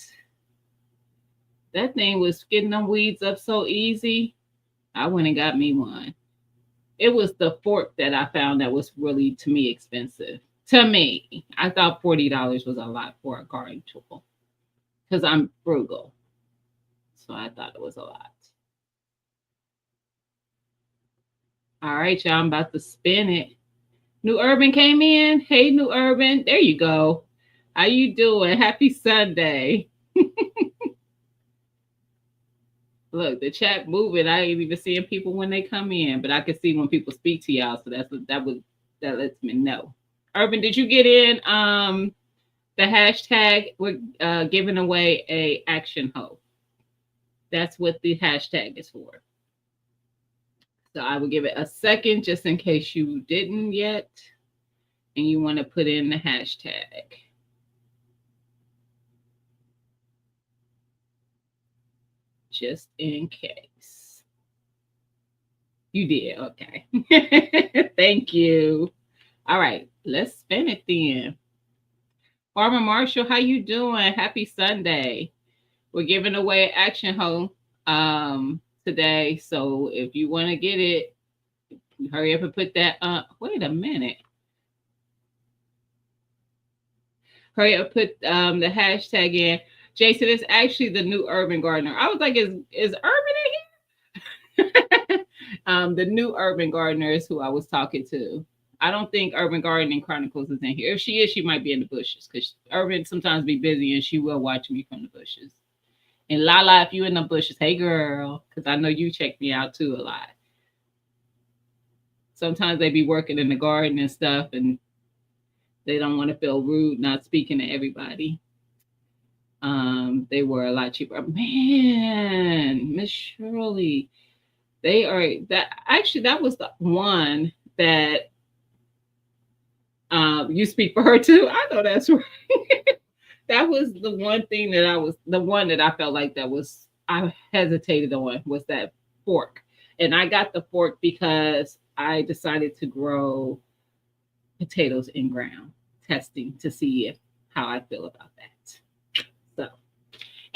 That thing was getting them weeds up so easy. I went and got me one. It was the fork that I found that was really, to me, expensive. To me, I thought $40 was a lot for a garden tool because I'm frugal. So I thought it was a lot. All right, y'all, I'm about to spin it. New Urban came in. Hey, New Urban. There you go. How you doing? Happy Sunday. Look, the chat moving. I ain't even seeing people when they come in, but I can see when people speak to y'all. So that lets me know. Urban, did you get in the hashtag? We're giving away a action hoe. That's what the hashtag is for. So I will give it a second just in case you didn't yet and you want to put in the hashtag. Just in case. You did. Okay. Thank you. All right. Let's spin it then. Farmer Marshall, how you doing? Happy Sunday. We're giving away Action Home today. So if you want to get it, hurry up and put that wait a minute. Hurry up, put the hashtag in. Jason, it's actually the new urban gardener. I was like, is Urban in here? The new urban gardener is who I was talking to. I don't think Urban Gardening Chronicles is in here. If she is, she might be in the bushes because Urban sometimes be busy and she will watch me from the bushes. And Lala, if you in the bushes, hey girl, because I know you check me out too a lot. Sometimes they be working in the garden and stuff, and they don't want to feel rude not speaking to everybody. They were a lot cheaper. Man, Miss Shirley, they are that actually that was the one that you speak for her too. I know that's right. That was the one thing that the one that I felt like that was I hesitated on was that fork. And I got the fork because I decided to grow potatoes in ground, testing to see how I feel about that. So,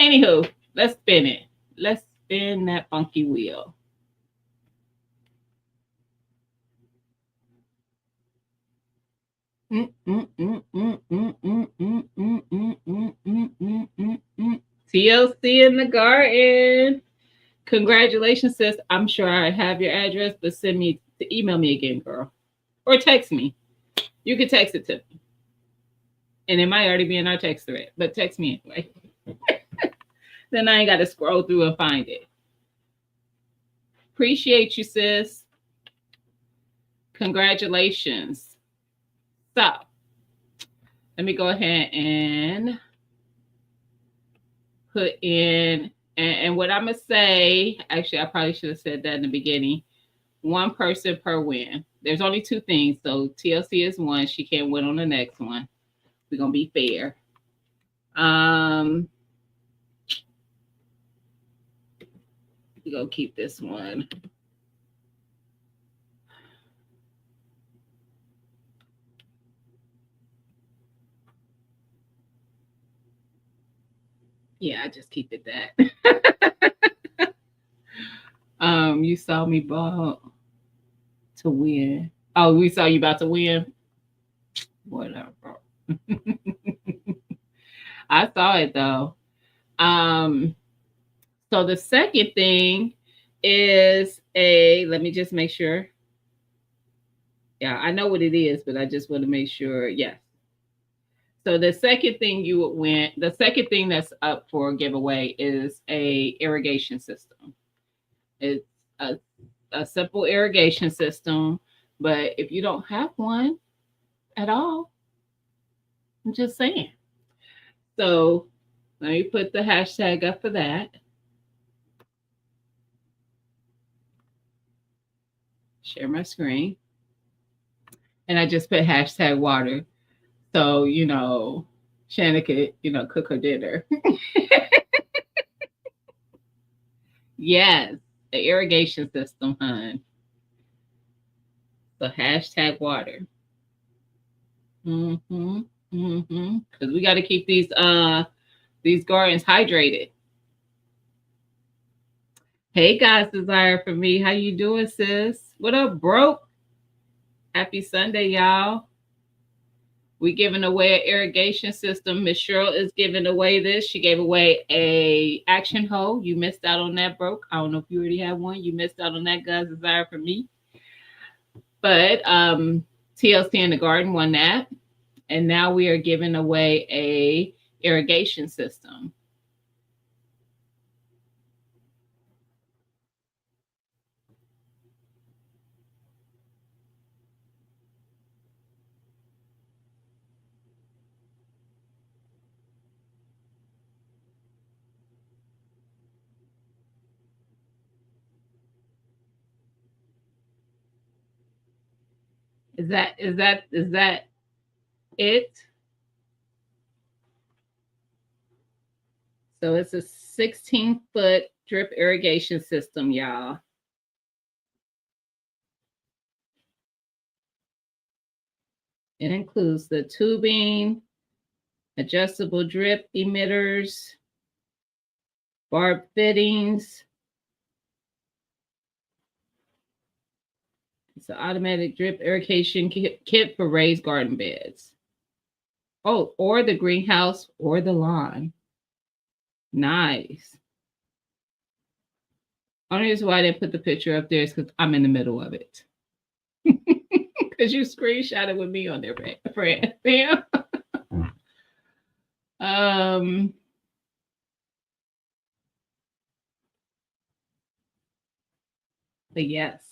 anywho, let's spin it. Let's spin that funky wheel. TLC in the garden. Congratulations, sis. I'm sure I have your address, but email me again, girl. Or text me. You can text it to me. And it might already be in our text thread, but text me anyway. Then I ain't got to scroll through and find it. Appreciate you, sis. Congratulations. So, let me go ahead and put in, and what I'm going to say, actually, I probably should have said that in the beginning. One person per win. There's only two things. So TLC is one. She can't win on the next one. We're going to be fair. We're going to keep this one. Yeah, I just keep it that. You saw me about to win. Oh, we saw you about to win. Whatever. I saw it though. So the second thing is let me just make sure. Yeah, I know what it is, but I just want to make sure. Yes. So the second thing the second thing that's up for giveaway is a irrigation system. It's a simple irrigation system, but if you don't have one at all, I'm just saying. So let me put the hashtag up for that. Share my screen. And I just put hashtag water. So, Shannon could, cook her dinner. Yes, the irrigation system, hun. So hashtag water. Mm-hmm. Mm-hmm. Because we got to keep these gardens hydrated. Hey guys, desire for me. How you doing, sis? What up, bro? Happy Sunday, y'all. We giving away an irrigation system. Miss Cheryl is giving away this. She gave away a action hoe. You missed out on that, broke. I don't know if you already have one. You missed out on that, God's desire for me. But TLC in the garden won that, and now we are giving away a irrigation system. Is that it? So it's a 16-foot drip irrigation system, y'all. It includes the tubing, adjustable drip emitters, barb fittings. It's an automatic drip irrigation kit for raised garden beds. Oh, or the greenhouse or the lawn. Nice. Only reason why I didn't put the picture up there is because I'm in the middle of it. Because you screenshot it with me on there, friend. Bam. But yes.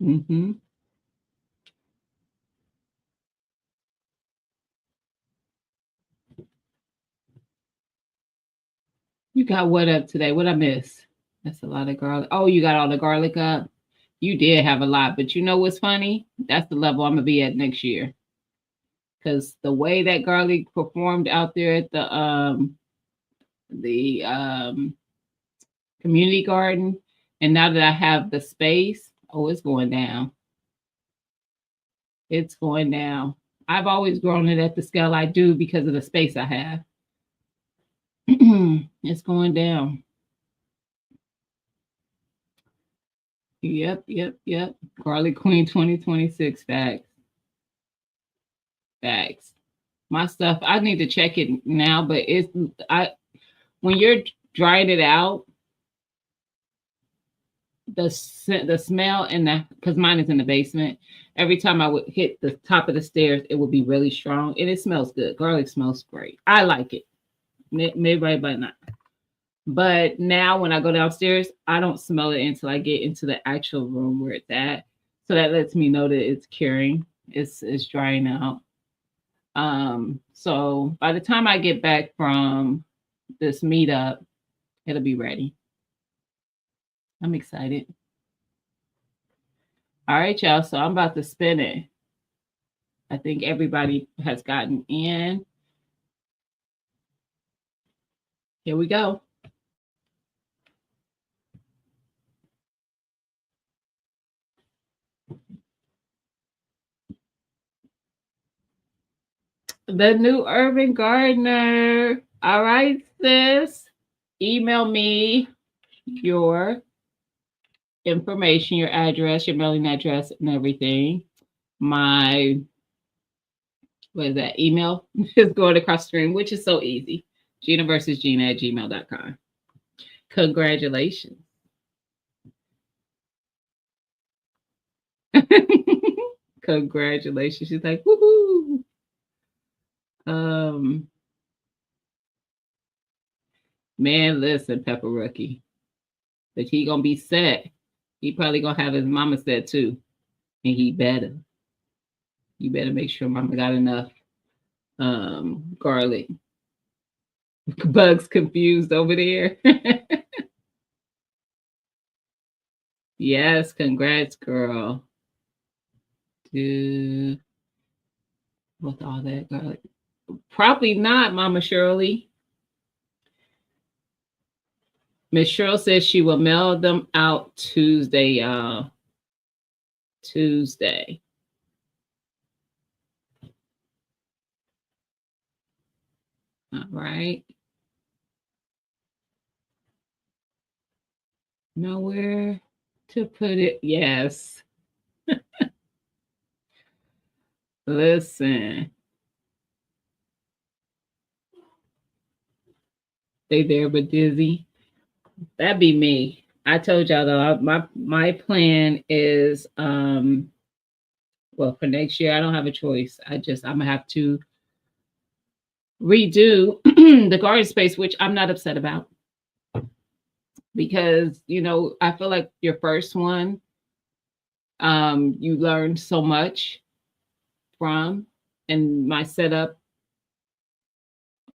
Mm-hmm. You got what up today? What I miss? That's a lot of garlic. Oh, you got all the garlic up. You did have a lot, but you know what's funny? That's the level I'm gonna be at next year. Because the way that garlic performed out there at the community garden, and now that I have the space, oh, it's going down. It's going down. I've always grown it at the scale I do because of the space I have. It's going down. Yep. Garlic Queen 2026 facts. Facts. My stuff, I need to check it now, but when you're drying it out, the smell and because mine is in the basement, every time I would hit the top of the stairs, it would be really strong and it smells good. Garlic smells great. I like it. Maybe right, but not. But now when I go downstairs, I don't smell it until I get into the actual room where it's at. So that lets me know that it's curing. It's drying out. So by the time I get back from this meetup, it'll be ready. I'm excited. All right, y'all. So I'm about to spin it. I think everybody has gotten in. Here we go. The new urban gardener. All right, sis. Email me your information, your address, your mailing address, and everything. My email is going across the screen, which is so easy. Gina versus Gina at gmail.com. Congratulations. Congratulations. She's like, woohoo. Man, listen, Pepper Rookie. But he gonna be set. He probably gonna have his mama set too. And he better. You better make sure mama got enough garlic. Bugs confused over there. Yes, congrats, girl. Dude. With all that garlic. Probably not, Mama Shirley. Miss Cheryl says she will mail them out Tuesday, y'all. Tuesday. All right. Nowhere to put it. Yes. Listen. They there but dizzy. That'd be me. I told y'all though, my plan is well, for next year I don't have a choice. I'm gonna have to redo the garden space, which I'm not upset about because I feel like your first one, you learn so much from, and my setup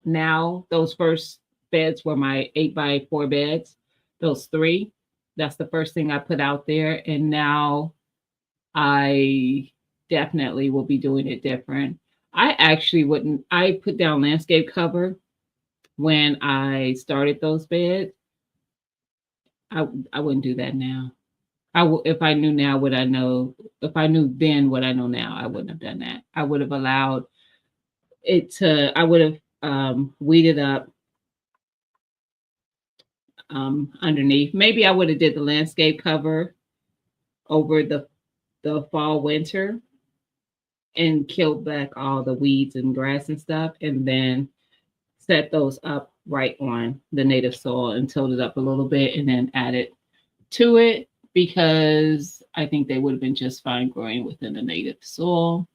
now, those first beds were my 8x4 beds, those three. That's the first thing I put out there. And now I definitely will be doing it different. I actually wouldn't, I put down landscape cover when I started those beds. I wouldn't do that now. If I knew now what I know, if I knew then what I know now, I wouldn't have done that. I would have allowed I would have weeded up underneath. Maybe I would have did the landscape cover over the fall winter and killed back all the weeds and grass and stuff, and then set those up right on the native soil and tilled it up a little bit and then added to it because I think they would have been just fine growing within the native soil.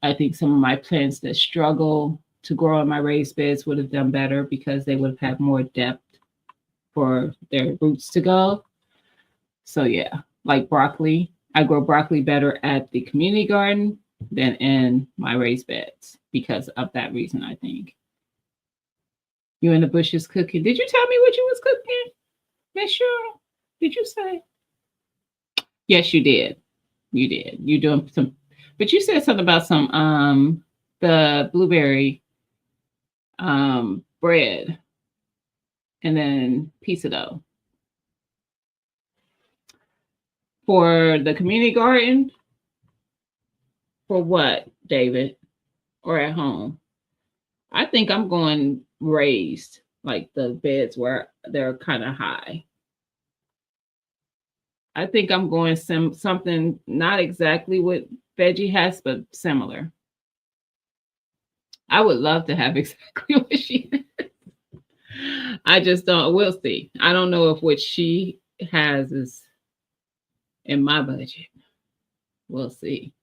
I think some of my plants that struggle to grow in my raised beds would have done better because they would have had more depth for their roots to go. So yeah, like broccoli, I grow broccoli better at the community garden than in my raised beds because of that reason, I think. You in the bushes cooking. Did you tell me what you was cooking, Miss Cheryl? Did you say? Yes, you did. You did. You doing some, but you said something about some the blueberry bread and then pizza dough for the community garden. For what, David? Or at home? I think I'm going raised, like the beds where they're kind of high. I think I'm going something not exactly what Veggie has, but similar. I would love to have exactly what she has. I just don't. We'll see. I don't know if what she has is in my budget. We'll see.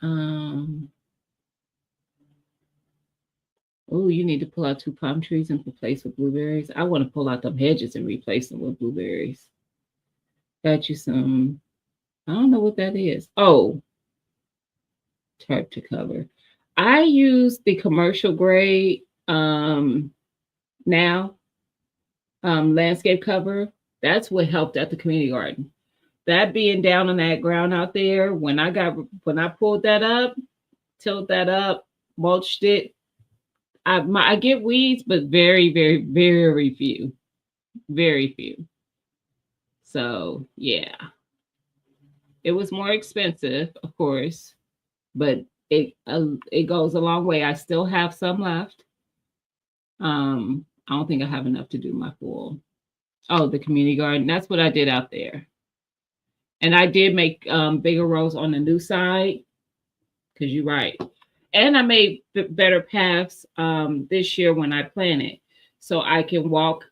Um. Oh, you need to pull out 2 palm trees and replace with blueberries. I want to pull out them hedges and replace them with blueberries. Got you some. I don't know what that is. Oh, tarp to cover. I use the commercial grade now landscape cover. That's what helped at the community garden. That being down on that ground out there, when I pulled that up, tilled that up, mulched it. I get weeds, but very, very, very few, very few. So yeah, it was more expensive, of course, but it goes a long way. I still have some left. I don't think I have enough to do my full. Oh, the community garden. That's what I did out there. And I did make bigger rows on the new side because you're right. And I made better paths this year when I planted, so I can walk.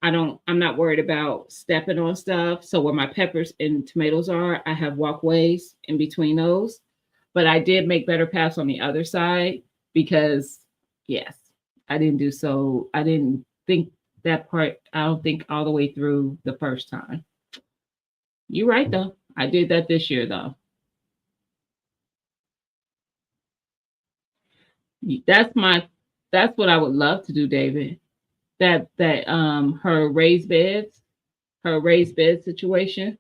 I'm not worried about stepping on stuff. So where my peppers and tomatoes are, I have walkways in between those. But I did make better paths on the other side because yes, I didn't think that part, I don't think all the way through the first time. You're right though. I did that this year though. That's my that's what I would love to do, David. Her raised bed situation.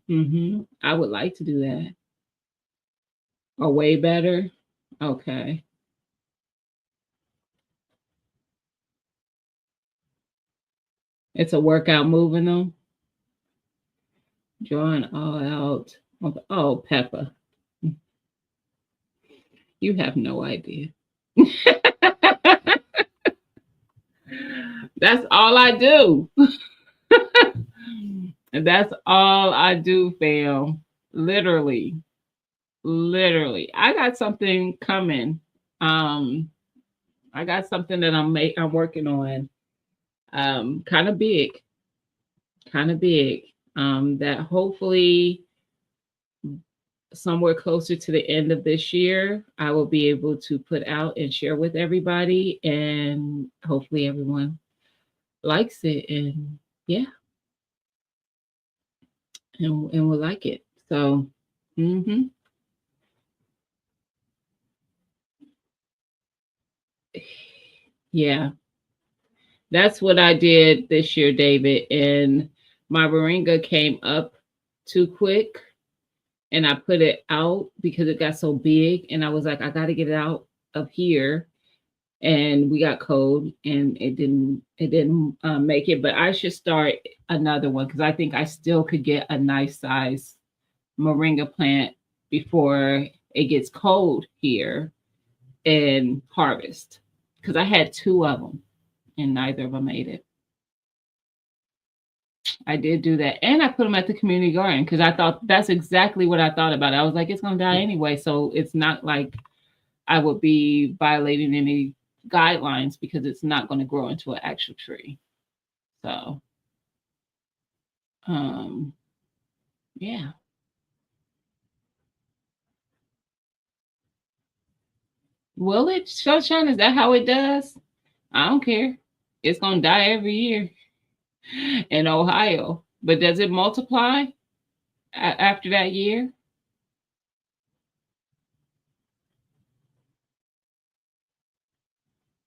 I would like to do that. Or way better. Okay. It's a workout moving them. Drawing all out. Oh, Peppa, you have no idea. That's all I do. That's all I do, fam. Literally. Literally. I got something coming. Um, I got something that I'm working on. Kind of big. Kind of big. That hopefully somewhere closer to the end of this year, I will be able to put out and share with everybody, and hopefully everyone likes it, and yeah, and will like it. So, hmm yeah, that's what I did this year, David. And my moringa came up too quick, and I put it out because it got so big, and I was like, I got to get it out of here. And we got cold, and it didn't make it. But I should start another one because I think I still could get a nice size moringa plant before it gets cold here and harvest. Because I had two of them, and neither of them made it. I did do that, and I put them at the community garden because I thought that's exactly what I thought about it. I was like, it's gonna die anyway, so it's not like I would be violating any guidelines because it's not going to grow into an actual tree. So, um, yeah. Will it, Sunshine? Is that how it does? I don't care. It's going to die every year in Ohio. But does it multiply after that year?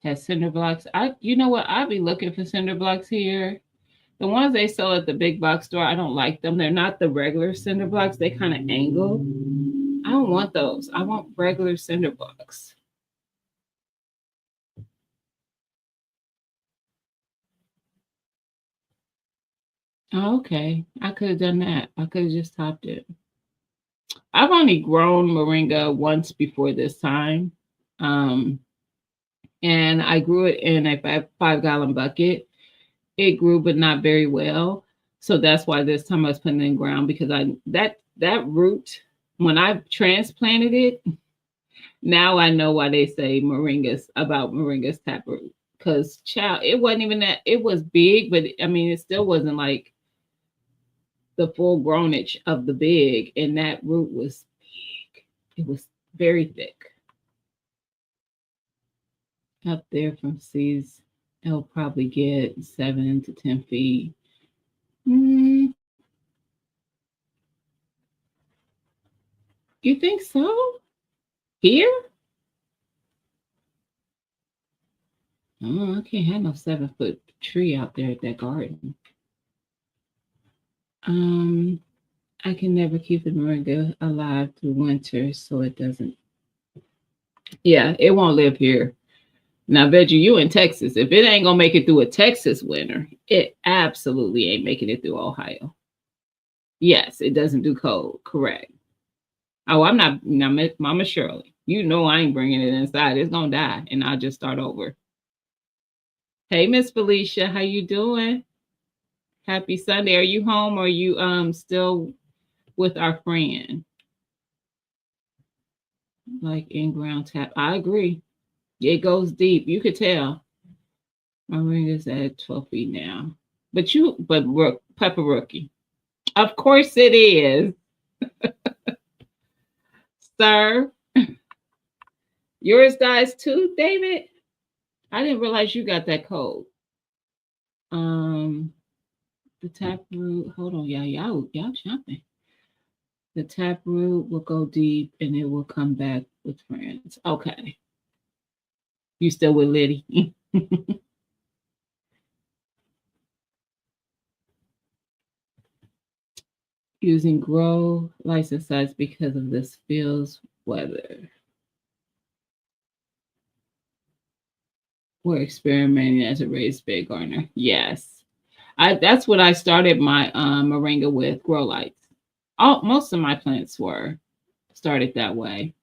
Has cinder blocks? You know what? I'll be looking for cinder blocks here. The ones they sell at the big box store, I don't like them. They're not the regular cinder blocks. They kind of angle. I don't want those. I want regular cinder blocks. Oh, okay. I could have done that. I could have just topped it. I've only grown moringa once before this time. Um, and I grew it in a 5 gallon bucket. It grew, but not very well. So that's why this time I was putting it in ground because that root, when I transplanted it, now I know why they say moringas about moringas taproot. Because child, it wasn't even that it was big, but I mean it still wasn't like the full grownage of the big, and that root was big. It was very thick. Up there from seeds, it'll probably get 7 to 10 feet. Mm, you think so? Here? Oh, I can't have no 7 foot tree out there at that garden. Um, I can never keep the moringa alive through winter, so it doesn't. Yeah, it won't live here. Now, Veggie, you in Texas. If it ain't gonna make it through a Texas winter, it absolutely ain't making it through Ohio. Yes, it doesn't do cold. Correct. Oh, I'm not. Now, Mama Shirley, you know I ain't bringing it inside. It's gonna die, and I'll just start over. Hey, Miss Felicia, how you doing? Happy Sunday. Are you home or are you still with our friend? Like in ground tap. I agree. It goes deep. You could tell. My ring is at 12 feet now. But Pepper Rookie. Of course it is, sir. Yours dies too, David? I didn't realize you got that cold. Um, the taproot. Hold on, y'all jumping. The taproot will go deep and it will come back with friends. Okay. You still with Liddy? Using grow license sites because of this feels weather. We're experimenting as a raised bed gardener. Yes. That's what I started my moringa with, grow lights. Most of my plants were started that way.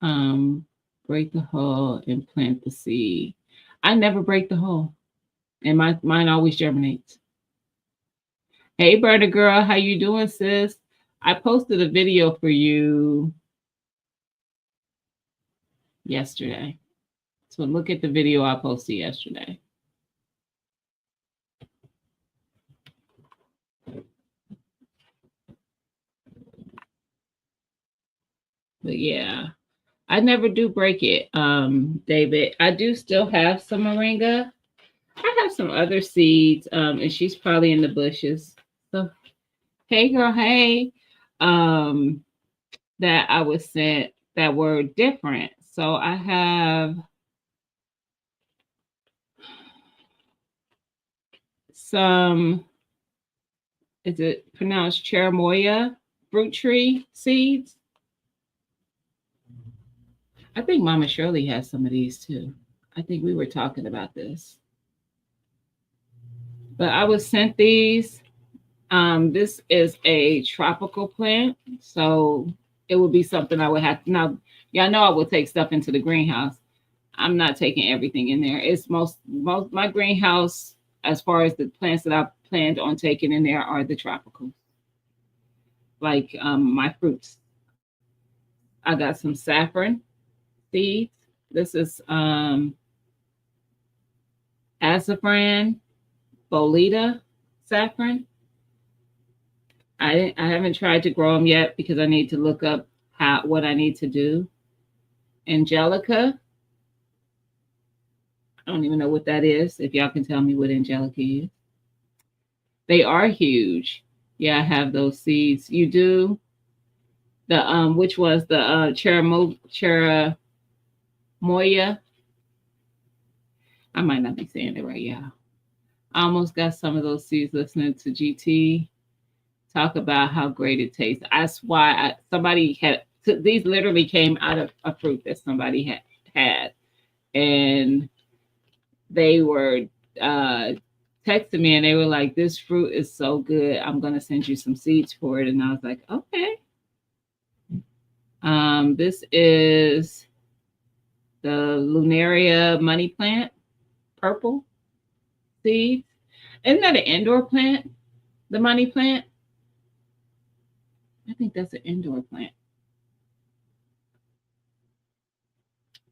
Um, break the hull and plant the seed. I never break the hull, and mine always germinates. Hey, Berta girl, how you doing, sis? I posted a video for you yesterday. So look at the video I posted yesterday. But yeah, I never do break it, David. I do still have some moringa. I have some other seeds, and she's probably in the bushes. So, hey, girl, hey, um, that I was sent that were different. So I have some. Is it pronounced cherimoya fruit tree seeds? I think Mama Shirley has some of these too. I think we were talking about this. But I was sent these. This is a tropical plant, so it would be something I would have to now. Y'all know I would take stuff into the greenhouse. I'm not taking everything in there. It's most my greenhouse, as far as the plants that I planned on taking in there, are the tropical, like my fruits. I got some saffron seeds. This is azafran, boleta, saffron. I haven't tried to grow them yet because I need to look up how what I need to do. Angelica, I don't even know what that is. If y'all can tell me what Angelica is, they are huge. Yeah, I have those seeds. You do the which was the cherimoya. I might not be saying it right. Yeah, I almost got some of those seeds listening to GT talk about how great it tastes. That's why somebody had these literally came out of a fruit that somebody had, and they were uh, texting me and they were like, "This fruit is so good. I'm gonna send you some seeds for it." And I was like, "Okay." This is the Lunaria money plant, purple seeds. Isn't that an indoor plant? The money plant? I think that's an indoor plant.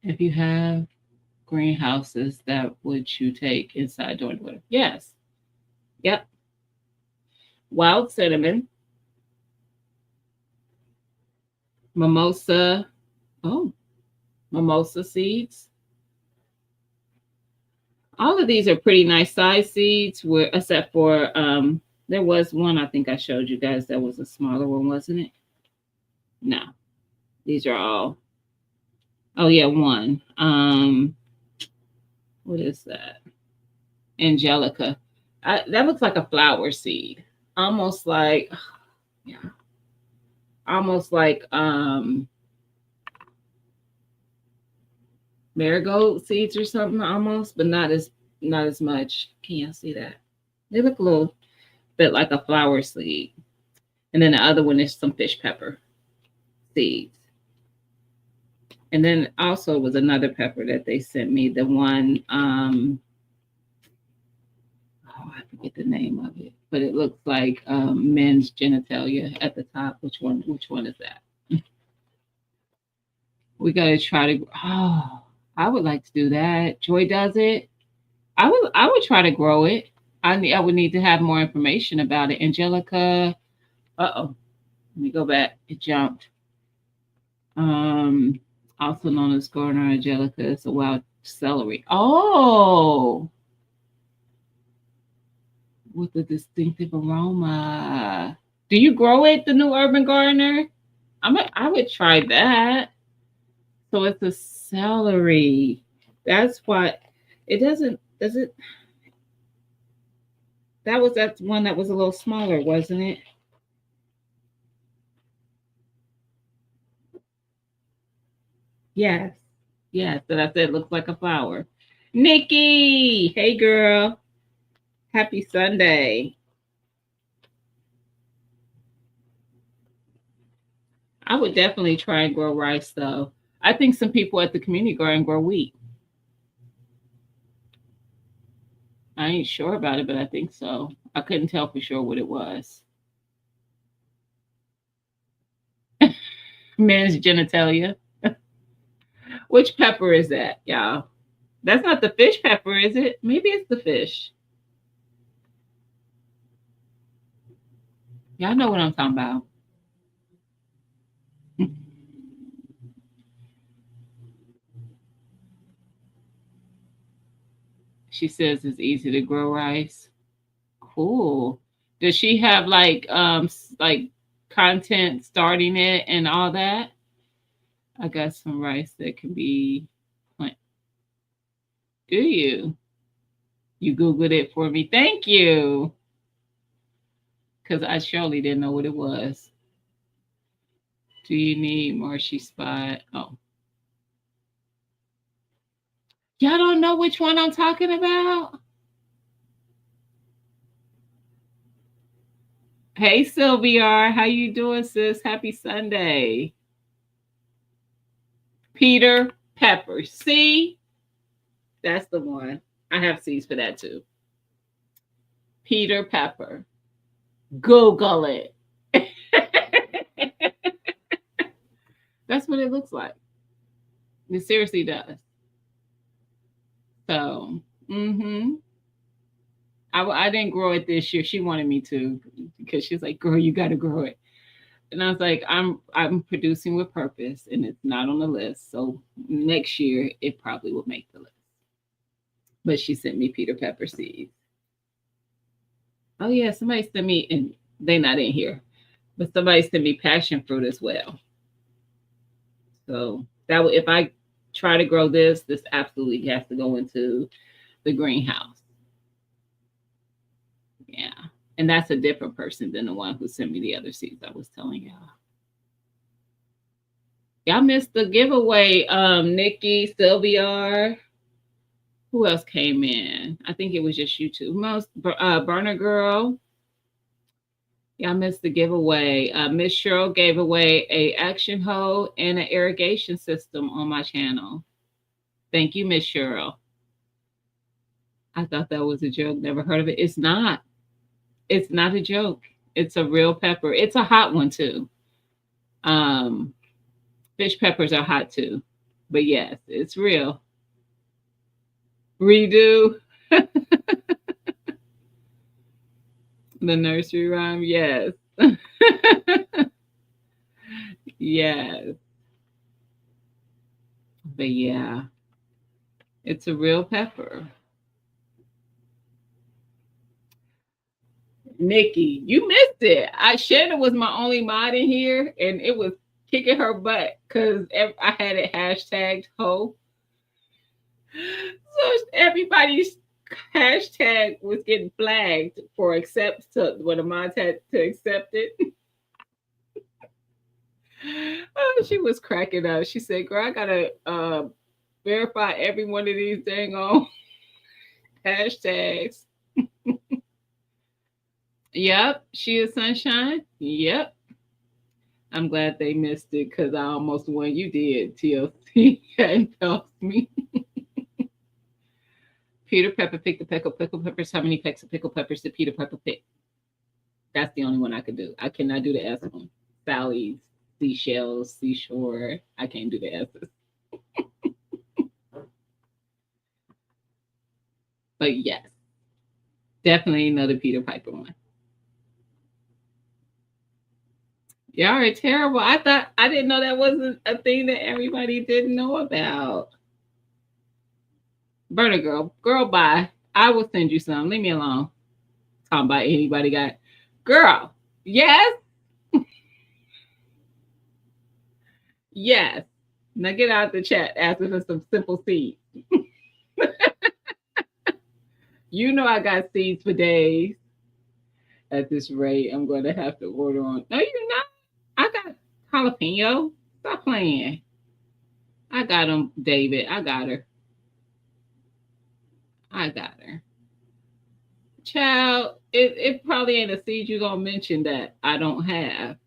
If you have greenhouses, that would you take inside during the winter? Yes. Yep. Wild cinnamon, mimosa. Oh, mimosa seeds. All of these are pretty nice size seeds, except for there was one I think I showed you guys that was a smaller one, wasn't it? No, these are all. Oh yeah, one. What is that? Angelica. That looks like a flower seed, almost like yeah, almost like marigold seeds or something, almost, but not as much. Can you see that? They look a little bit like a flower seed, and then the other one is some fish pepper seeds. And then also was another pepper that they sent me. The one, oh, I forget the name of it, but it looks like men's genitalia at the top. Which one? Which one is that? We gotta try to. Oh, I would like to do that. Joy does it. I would try to grow it. I would need to have more information about it. Angelica. Oh. Let me go back. It jumped. Um, Also known as Garner angelica, is a wild celery. Oh, with a distinctive aroma. Do you grow it, the new urban gardener? I would try that. So it's a celery. That's what it doesn't. Does it? That one that was a little smaller, wasn't it? Yes. Yes. So that's it. Looks like a flower. Nikki, hey girl. Happy Sunday. I would definitely try and grow rice though. I think some people at the community garden grow wheat. I ain't sure about it, but I think so. I couldn't tell for sure what it was. Men's genitalia. Which pepper is that, y'all? That's not the fish pepper, is it? Maybe it's the fish. Y'all know what I'm talking about. She says it's easy to grow rice. Cool. Does she have like content starting it and all that? I got some rice that can be plant. Do you? You Googled it for me. Thank you. Because I surely didn't know what it was. Do you need Marshy Spot? Oh. Y'all don't know which one I'm talking about? Hey Sylvia, how you doing, sis? Happy Sunday. Peter Pepper. See? That's the one. I have seeds for that too. Peter Pepper. Google it. That's what it looks like. It seriously does. So, I didn't grow it this year. She wanted me to because she's like, "Girl, you got to grow it." And I was like, I'm producing with purpose, and it's not on the list. So next year, it probably will make the list. But she sent me Peter Pepper seeds. Oh yeah, somebody sent me, and they not in here, but somebody sent me passion fruit as well. So that if I try to grow this absolutely has to go into the greenhouse. Yeah. And that's a different person than the one who sent me the other seeds I was telling y'all. Y'all missed the giveaway. Nikki, Sylvia. Who else came in? I think it was just you two. Most Burner Girl. Y'all missed the giveaway. Miss Cheryl gave away a action hoe and an irrigation system on my channel. Thank you, Miss Cheryl. I thought that was a joke. Never heard of it. It's not. It's not a joke. It's a real pepper. It's a hot one too. Fish peppers are hot too. But yes, it's real. Redo. The nursery rhyme, yes. Yes. But yeah, it's a real pepper. Nikki, you missed it. Shannon was my only mod in here, and it was kicking her butt because I had it hashtagged ho. So everybody's hashtag was getting flagged for accept to when the mods had to accept it. Oh, she was cracking up. She said, "Girl, I gotta verify every one of these dang on hashtags." Yep, she is sunshine. Yep. I'm glad they missed it because I almost won. You did, TLC. And helped me. Peter Pepper picked the pickle peppers. How many pecks of pickle peppers did Peter Pepper pick? That's the only one I could do. I cannot do the S one. Sally's, seashells, seashore. I can't do the S's. But yes, definitely another Peter Piper one. Y'all are terrible. I didn't know that wasn't a thing that everybody didn't know about. Burner girl, bye. I will send you some. Leave me alone. Talking about anybody got girl. Yes. Yes. Now get out the chat asking for some simple seeds. You know I got seeds for days. At this rate, I'm going to have to order on. No, you're not. I got jalapeno. Stop playing. I got them, David. I got her. I got her. Child, it probably ain't a seed you're going to mention that I don't have.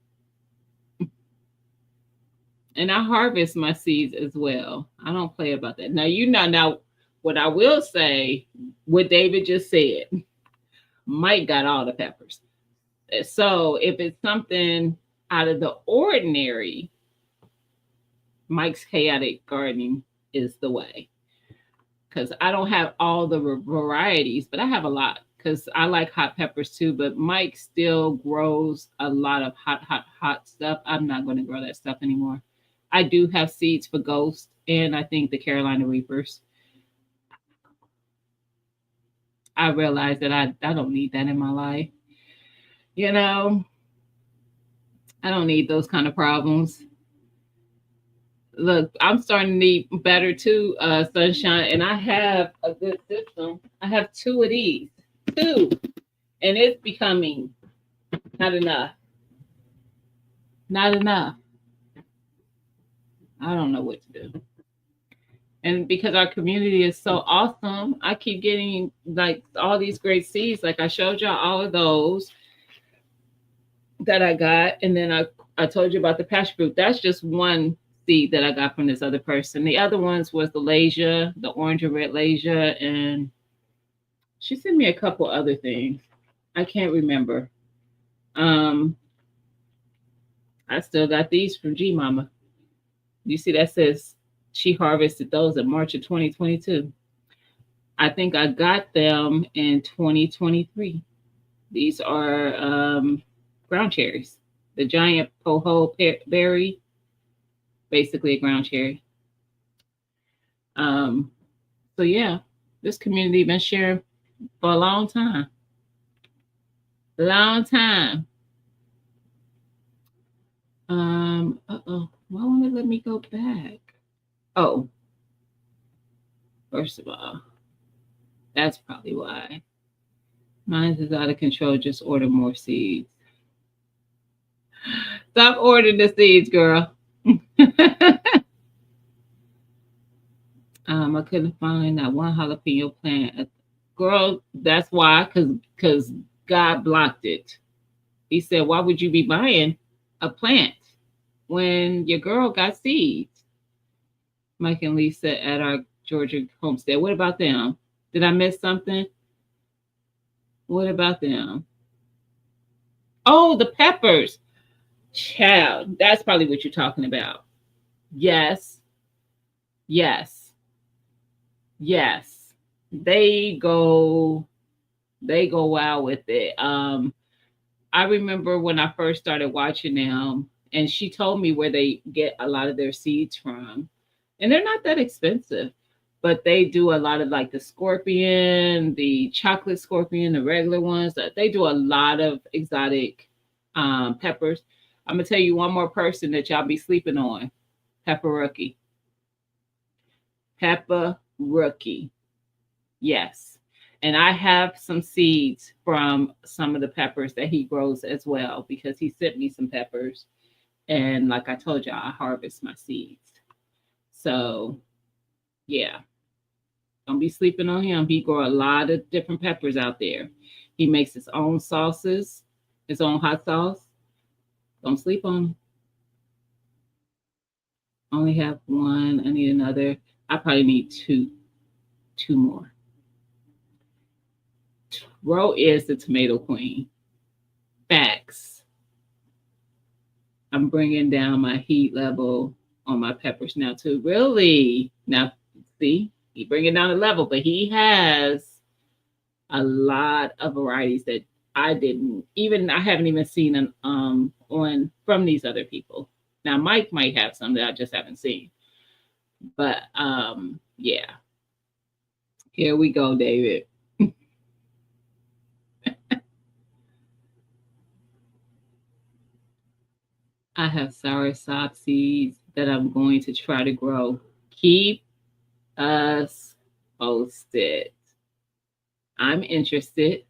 And I harvest my seeds as well. I don't play about that. Now, now what I will say, what David just said, Mike got all the peppers. So if it's something out of the ordinary, Mike's Chaotic Gardening is the way. Because I don't have all the varieties, but I have a lot. Because I like hot peppers too, but Mike still grows a lot of hot stuff. I'm not going to grow that stuff anymore. I do have seeds for Ghost and I think the Carolina Reapers. I realize that I don't need that in my life. You know, I don't need those kind of problems. Look, I'm starting to need better too, Sunshine, and I have a good system. I have two of these, two, and it's becoming not enough. Not enough. I don't know what to do. And because our community is so awesome, I keep getting like all these great seeds. Like I showed y'all all of those that I got, and then I told you about the passion fruit. That's just one seed that I got from this other person. The other ones was the Lasia, the orange and red Lasia, and she sent me a couple other things. I can't remember. Um, I still got these from G Mama. You see that says she harvested those in March of 2022. I think I got them in 2023. These are ground cherries, the giant poho berry, basically a ground cherry. Um, so yeah, this community been sharing for a long time. Long time. Uh-oh. Why won't it let me go back? Oh, first of all, that's probably why. Mine is out of control. Just order more seeds. Stop ordering the seeds, girl. I couldn't find that one jalapeno plant. Girl, that's why, because God blocked it. He said, "Why would you be buying a plant when your girl got seeds?" Mike and Lisa at our Georgia homestead. What about them? Did I miss something? What about them? Oh, the peppers. Child, that's probably what you're talking about. Yes, yes, yes. They go, they go wild with it. I remember when I first started watching them, and she told me where they get a lot of their seeds from, and they're not that expensive, but they do a lot of like the scorpion, the chocolate scorpion, the regular ones. They do a lot of exotic peppers. I'm gonna tell you one more person that y'all be sleeping on, Pepper Rookie. Peppa Rookie. Yes. And I have some seeds from some of the peppers that he grows as well because he sent me some peppers. And like I told you, I harvest my seeds. So yeah, don't be sleeping on him. He grow a lot of different peppers out there. He makes his own sauces, his own hot sauce. Don't sleep on him. Only have one. I need another. I probably need two more. Ro is the tomato queen. Facts. I'm bringing down my heat level on my peppers now too. Really? Now, see, he bringing down the level, but he has a lot of varieties that I haven't even seen on from these other people. Now, Mike might have some that I just haven't seen, but yeah. Here we go, David. I have soursop seeds that I'm going to try to grow. Keep us posted. I'm interested.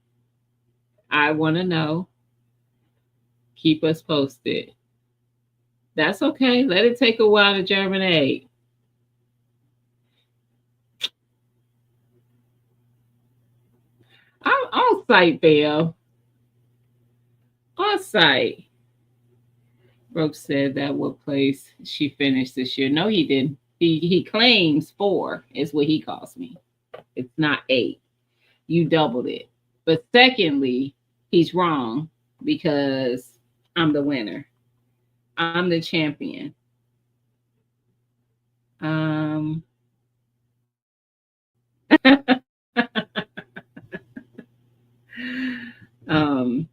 I want to know. Keep us posted. That's okay. Let it take a while to germinate. I'm on site, Bill. On site. Brooke said that what place she finished this year. No, he didn't. He claims 4 is what he calls me. It's not 8. You doubled it. But secondly, he's wrong because I'm the winner. I'm the champion. Um, um,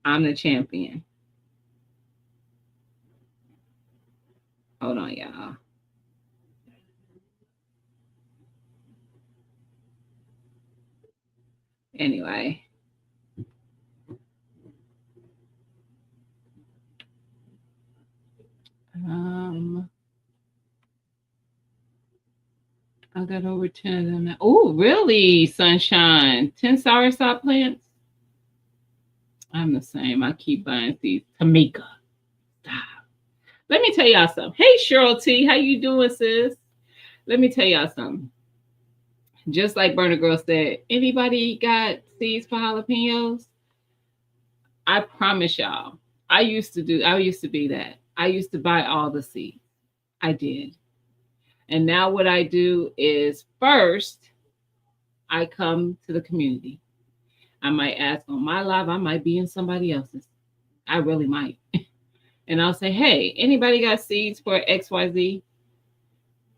I'm the champion. Hold on, y'all. Anyway, um, I got over 10 of them. Oh, really, Sunshine? 10 soursop plants? I'm the same. I keep buying seeds. Tamika, stop. Let me tell y'all something. Hey, Cheryl T, how you doing, sis? Let me tell y'all something. Just like Burner Girl said, anybody got seeds for jalapenos? I promise y'all. I used to be that. I used to buy all the seeds. I did. And now what I do is first I come to the community. I might ask on my live, I might be in somebody else's. I really might. And I'll say, hey, anybody got seeds for XYZ?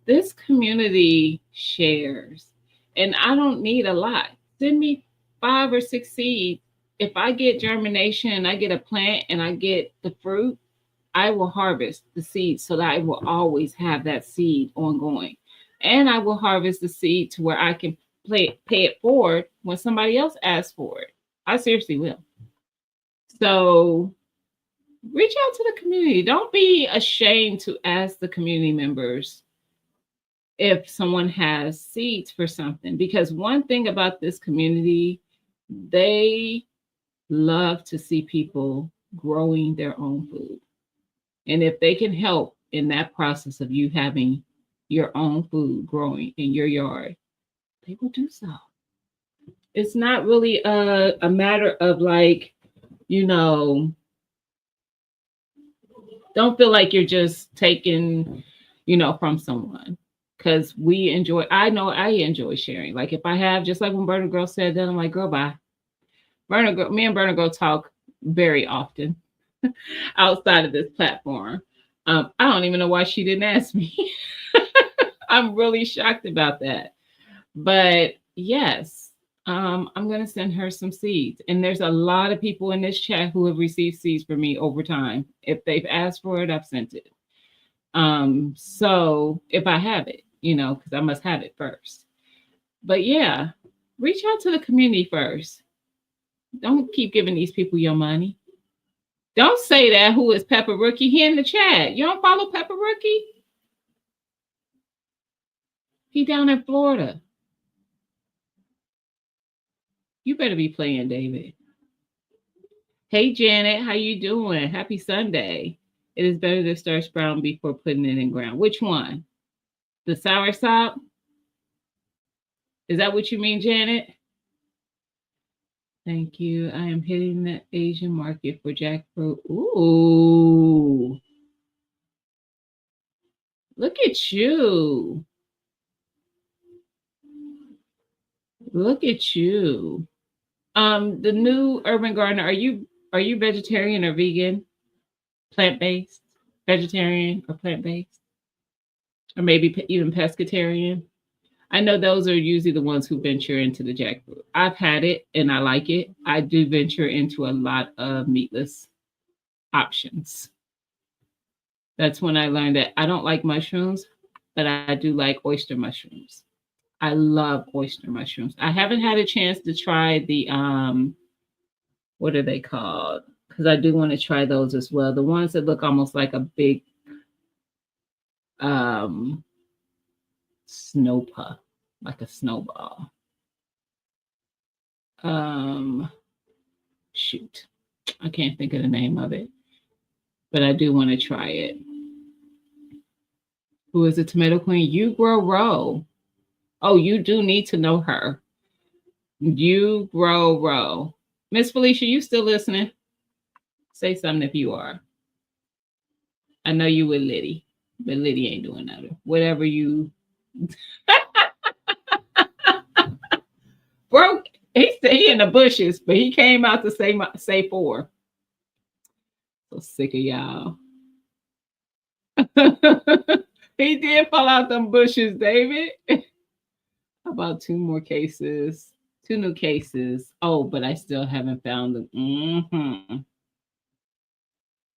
This community shares. And I don't need a lot. Send me 5 or 6 seeds. If I get germination and I get a plant and I get the fruit, I will harvest the seeds so that I will always have that seed ongoing. And I will harvest the seed to where I can pay it forward when somebody else asks for it. I seriously will. So reach out to the community. Don't be ashamed to ask the community members if someone has seeds for something. Because one thing about this community, they love to see people growing their own food. And if they can help in that process of you having your own food growing in your yard, they will do so. It's not really a matter of like, you know, don't feel like you're just taking, from someone. Because I know I enjoy sharing. Like if I have, just like when Burner Girl said that, I'm like, girl, bye. Me and Burner Girl talk very often outside of this platform. I don't even know why she didn't ask me. I'm really shocked about that. But yes, I'm going to send her some seeds. And there's a lot of people in this chat who have received seeds from me over time. If they've asked for it, I've sent it. So if I have it, because I must have it first. But yeah, reach out to the community first. Don't keep giving these people your money. Don't say that. Who is Pepper Rookie? He in the chat. You don't follow Pepper Rookie? He down in Florida. You better be playing, David. Hey, Janet, how you doing? Happy Sunday. It is better to start sprouting before putting it in ground. Which one? The soursop? Is that what you mean, Janet? Thank you. I am hitting the Asian market for jackfruit. Ooh. Look at you. Look at you. The new Urban Gardener, are you vegetarian or vegan? Plant-based? Vegetarian or plant-based? Or maybe even pescatarian? I know those are usually the ones who venture into the jackfruit. I've had it and I like it. I do venture into a lot of meatless options. That's when I learned that I don't like mushrooms, but I do like oyster mushrooms. I love oyster mushrooms. I haven't had a chance to try the what are they called? Because I do want to try those as well. The ones that look almost like a big snow puff, like a snowball. Shoot, I can't think of the name of it, but I do want to try it. Who is the tomato queen? You Grow Row. Oh, you do need to know her. You Grow Row. Miss Felicia, you still listening? Say something if you are. I know you with Liddy, but Liddy ain't doing nothing. Whatever you broke, he in the bushes, but he came out to say four. So sick of y'all. He did fall out them bushes, David. About two more cases, two new cases. Oh, but I still haven't found them.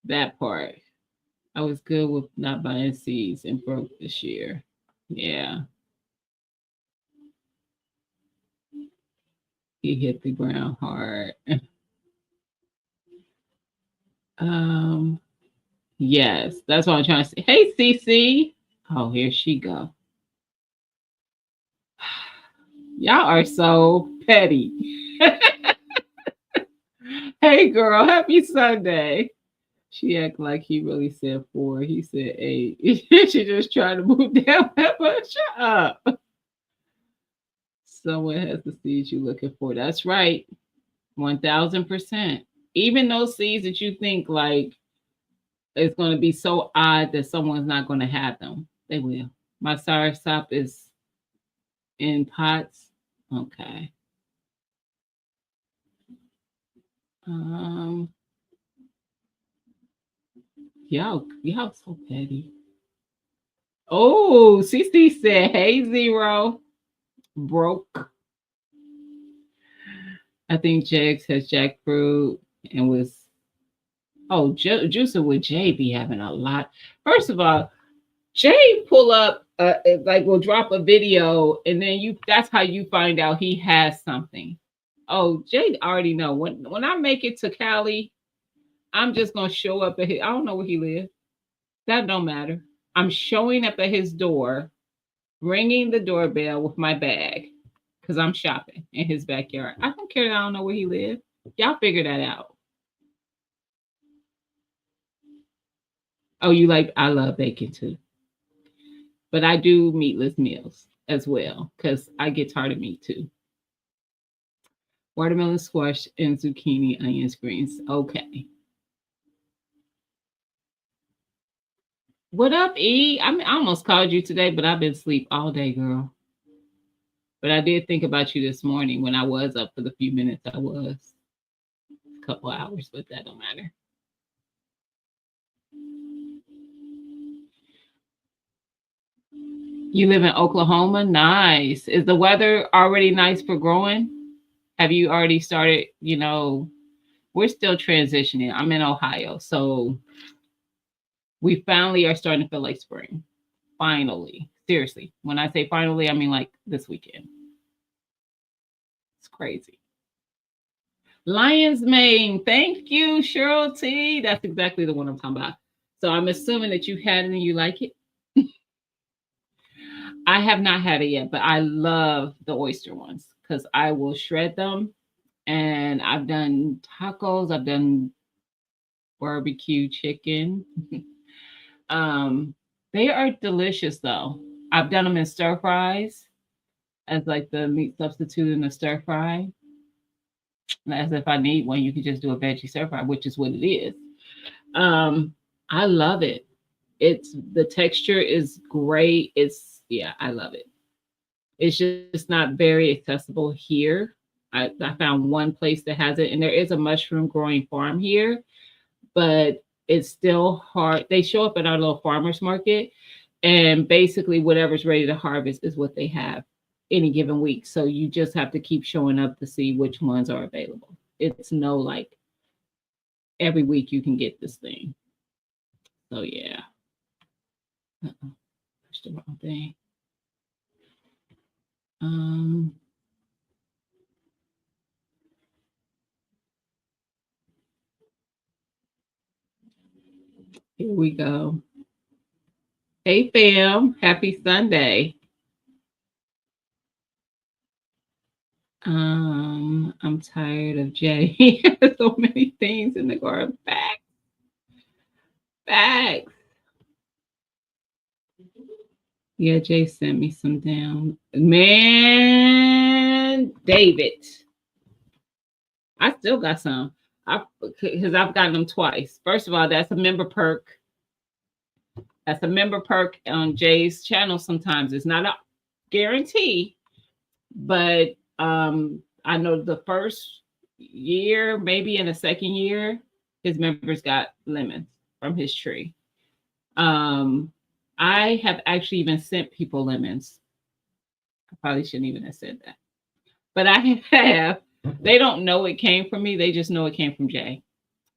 That part. I was good with not buying seeds and broke this year. Yeah. He hit the ground hard. um, yes, that's what I'm trying to say. Hey, Cece. Oh, here she go. Y'all are so petty. Hey, girl, happy Sunday. She act like he really said four. He said eight. She just tried to move down. Shut up. Someone has the seeds you're looking for. That's right. 1000%. Even those seeds that you think like it's going to be so odd that someone's not going to have them, they will. My soursop is in pots. Okay. Um, y'all so petty. Oh, CC said, "Hey, Zero, broke." I think Jags has jackfruit and was Juicer with Jay be having a lot. First of all, Jay pull up like will drop a video and then that's how you find out he has something. Oh, Jay already know when I make it to Cali, I'm just gonna show up at his. I don't know where he lives. That don't matter. I'm showing up at his door, ringing the doorbell with my bag because I'm shopping in his backyard. I don't care that I don't know where he lives. Y'all figure that out. Oh, you like? I love bacon too, but I do meatless meals as well because I get tired of meat too. Watermelon squash and zucchini, onions, greens. Okay. What up, E? I almost called you today, but I've been asleep all day, girl. But I did think about you this morning when I was up for the few minutes I was. A couple hours, but that don't matter. You live in Oklahoma? Nice. Is the weather already nice for growing? Have you already started, we're still transitioning. I'm in Ohio, so we finally are starting to feel like spring. Finally. Seriously. When I say finally, I mean like this weekend. It's crazy. Lion's Mane. Thank you, Cheryl T. That's exactly the one I'm talking about. So I'm assuming that you had it and you like it. I have not had it yet, but I love the oyster ones because I will shred them. And I've done tacos, I've done barbecue chicken. They are delicious though. I've done them in stir fries as like the meat substitute in the stir fry. As if I need one, you can just do a veggie stir fry, which is what it is. I love it. The texture is great. I love it. It's just not very accessible here. I found one place that has it, and there is a mushroom growing farm here, but it's still hard. They show up at our little farmers market, and basically whatever's ready to harvest is what they have any given week. So you just have to keep showing up to see which ones are available. It's no like every week you can get this thing. So yeah. Push the wrong thing. Here we go. Hey fam, happy Sunday. I'm tired of Jay. So many things in the garden. Back. Yeah, Jay sent me some down. Man, David. I still got some. Because I've gotten them twice. First of all, that's a member perk. That's a member perk on Jay's channel sometimes. It's not a guarantee, but I know the first year, maybe in the second year, his members got lemons from his tree. Um, I have actually even sent people lemons. I probably shouldn't even have said that, but I have. They don't know it came from me. They just know it came from Jay.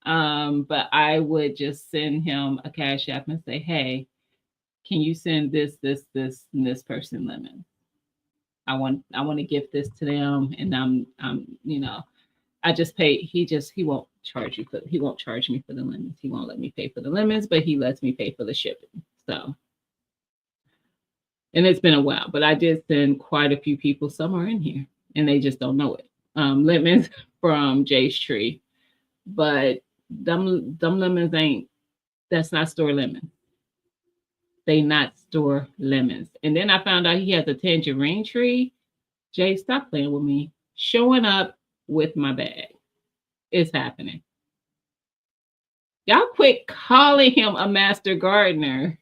But I would just send him a cash app and say, "Hey, can you send this, and this person lemon? I want to gift this to them, and I just pay. He won't he won't charge me for the lemons. He won't let me pay for the lemons, but he lets me pay for the shipping. So, and it's been a while, but I did send quite a few people. Some are in here, and they just don't know it. Lemons from Jay's tree, but them lemons ain't. That's not store lemon. They not store lemons. And then I found out he has a tangerine tree. Jay, stop playing with me. Showing up with my bag. It's happening. Y'all quit calling him a master gardener.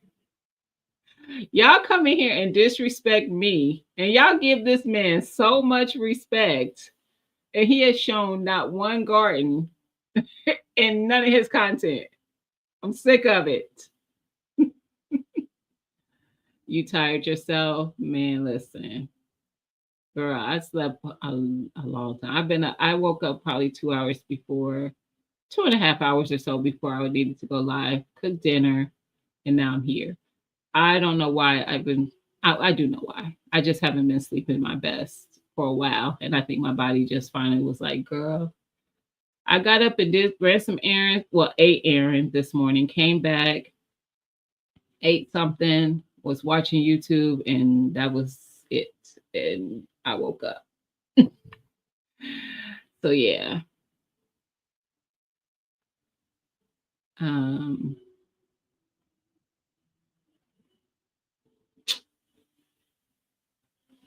Y'all come in here and disrespect me, and y'all give this man so much respect, and he has shown not one garden in none of his content. I'm sick of it. You tired yourself? Man, listen. Girl, I slept a long time. I woke up probably 2 hours before, 2.5 hours or so before I needed to go live, cook dinner, and now I'm here. I don't know why I do know why. I just haven't been sleeping my best for a while. And I think my body just finally was like, girl, I got up and ran some errands. Well, ate errand this morning, came back, ate something, was watching YouTube, and that was it. And I woke up. So yeah.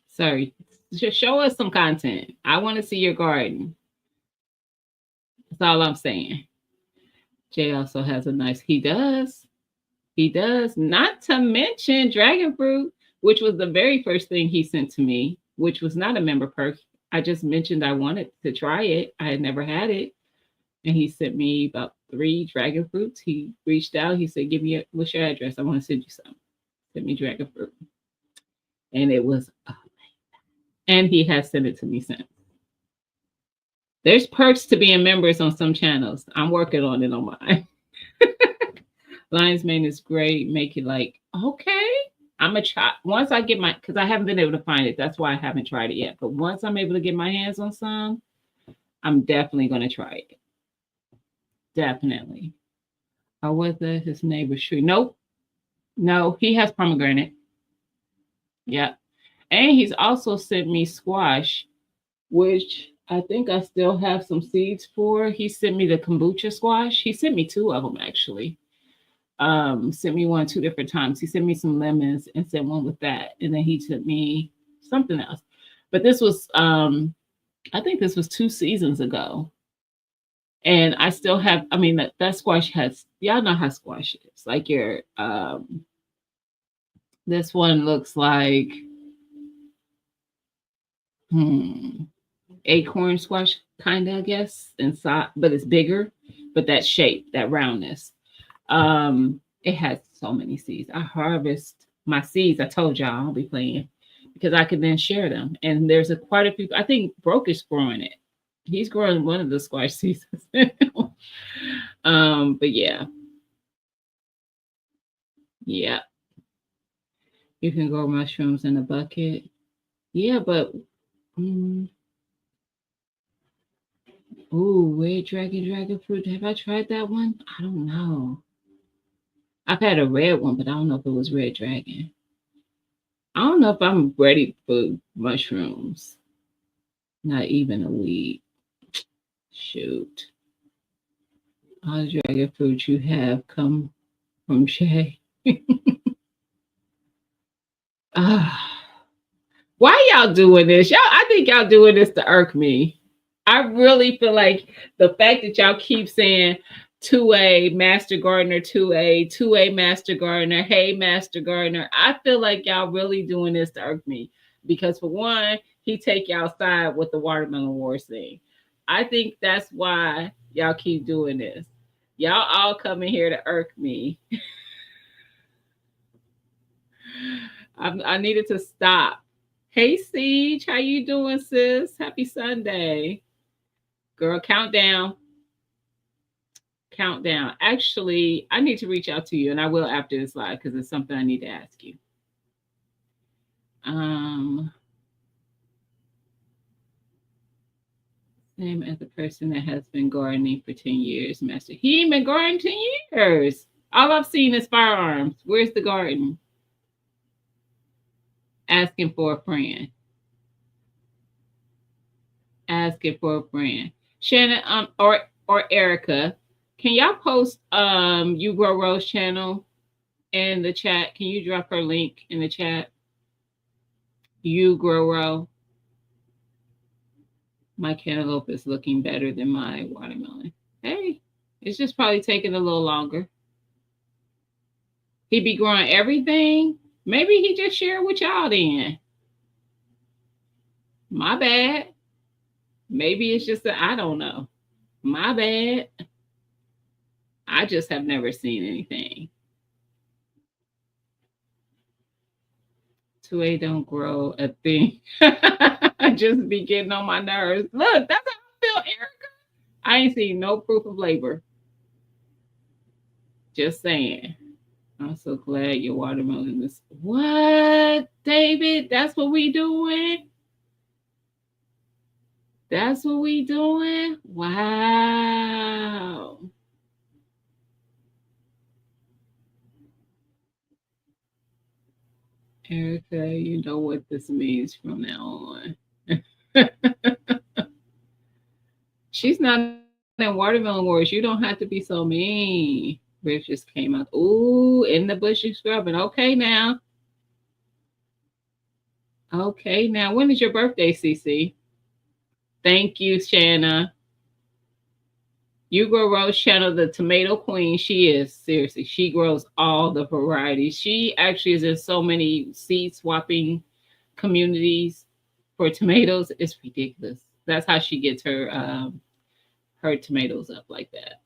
Sorry. Just show us some content. I want to see your garden. That's all I'm saying. Jay also has a nice, he does. Not to mention dragon fruit, which was the very first thing he sent to me, which was not a member perk. I just mentioned I wanted to try it. I had never had it. And he sent me about 3 dragon fruits. He reached out. He said, what's your address? I want to send you some. Send me dragon fruit. And it was, and he has sent it to me since. There's perks to being members on some channels. I'm working on it on mine. Lion's Mane is great. Make it like, okay. I'm going to try. Once I get because I haven't been able to find it. That's why I haven't tried it yet. But once I'm able to get my hands on some, I'm definitely going to try it. Definitely. Or was that his neighbor's tree? Nope. No, he has pomegranate. Yeah. And he's also sent me squash, which I think I still have some seeds for. He sent me the kombucha squash. He sent me 2 of them, actually. Sent me one 2 different times. He sent me some lemons and sent one with that. And then he sent me something else. But this was, I think this was 2 seasons ago. And I still have, I mean, that squash has, y'all know how squash is. Like your, this one looks like, acorn squash, kind of, I guess, inside, but it's bigger, but that shape, that roundness. It has so many seeds. I harvest my seeds. I told y'all I'll be playing because I can then share them. And there's quite a few. I think Broke is growing it. He's growing one of the squash seeds. But yeah. Yeah. You can grow mushrooms in a bucket. Yeah, but red dragon fruit. Have I tried that one? I don't know. I've had a red one, but I don't know if it was red dragon. I don't know if I'm ready for mushrooms. Not even a weed. Shoot. All the dragon fruit you have come from Shay. Why y'all doing this? I think y'all doing this to irk me. I really feel like the fact that y'all keep saying 2A Master Gardener, 2A Master Gardener. Hey, Master Gardener. I feel like y'all really doing this to irk me because, for one, he take you outside with the Watermelon Wars thing. I think that's why y'all keep doing this. Y'all all coming here to irk me. I needed to stop. Hey, Siege, how you doing, sis? Happy Sunday. Girl, countdown. Countdown. Actually, I need to reach out to you, and I will after this live because it's something I need to ask you. Same as the person that has been gardening for 10 years, Master. He ain't been gardening 10 years. All I've seen is firearms. Where's the garden? Asking for a friend. Asking for a friend. Shannon, or Erica, can y'all post You Grow Rose channel in the chat? Can you drop her link in the chat? You Grow Rose. My cantaloupe is looking better than my watermelon. Hey, it's just probably taking a little longer. He be growing everything. Maybe he just shared with y'all then. My bad. Maybe it's just that I don't know. My bad. I just have never seen anything. 2A don't grow a thing. I just be getting on my nerves. Look, that's how I feel, Erica. I ain't seen no proof of labor. Just saying. I'm so glad your watermelon is. What, David? That's what we doing? That's what we doing? Wow. Erica, you know what this means from now on. She's not in Watermelon Wars. You don't have to be so mean. Rich just came out. Ooh, in the bush you scrubbing. Okay now. Okay now. When is your birthday, CC? Thank you, Shanna. You Grow Rose channel, the tomato queen. She is, seriously. She grows all the varieties. She actually is in so many seed swapping communities for tomatoes. It's ridiculous. That's how she gets her tomatoes up like that.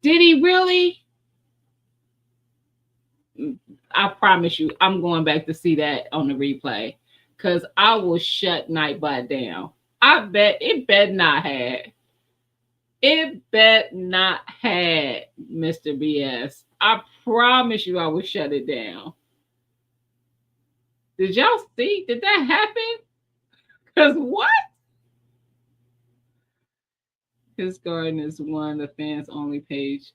Did he really? I promise you, I'm going back to see that on the replay because I will shut Nightbot down. I bet it bet not had. It bet not had, Mr. BS. I promise you I will shut it down. Did y'all see? Did that happen? Because what? His garden is one, the fans only page.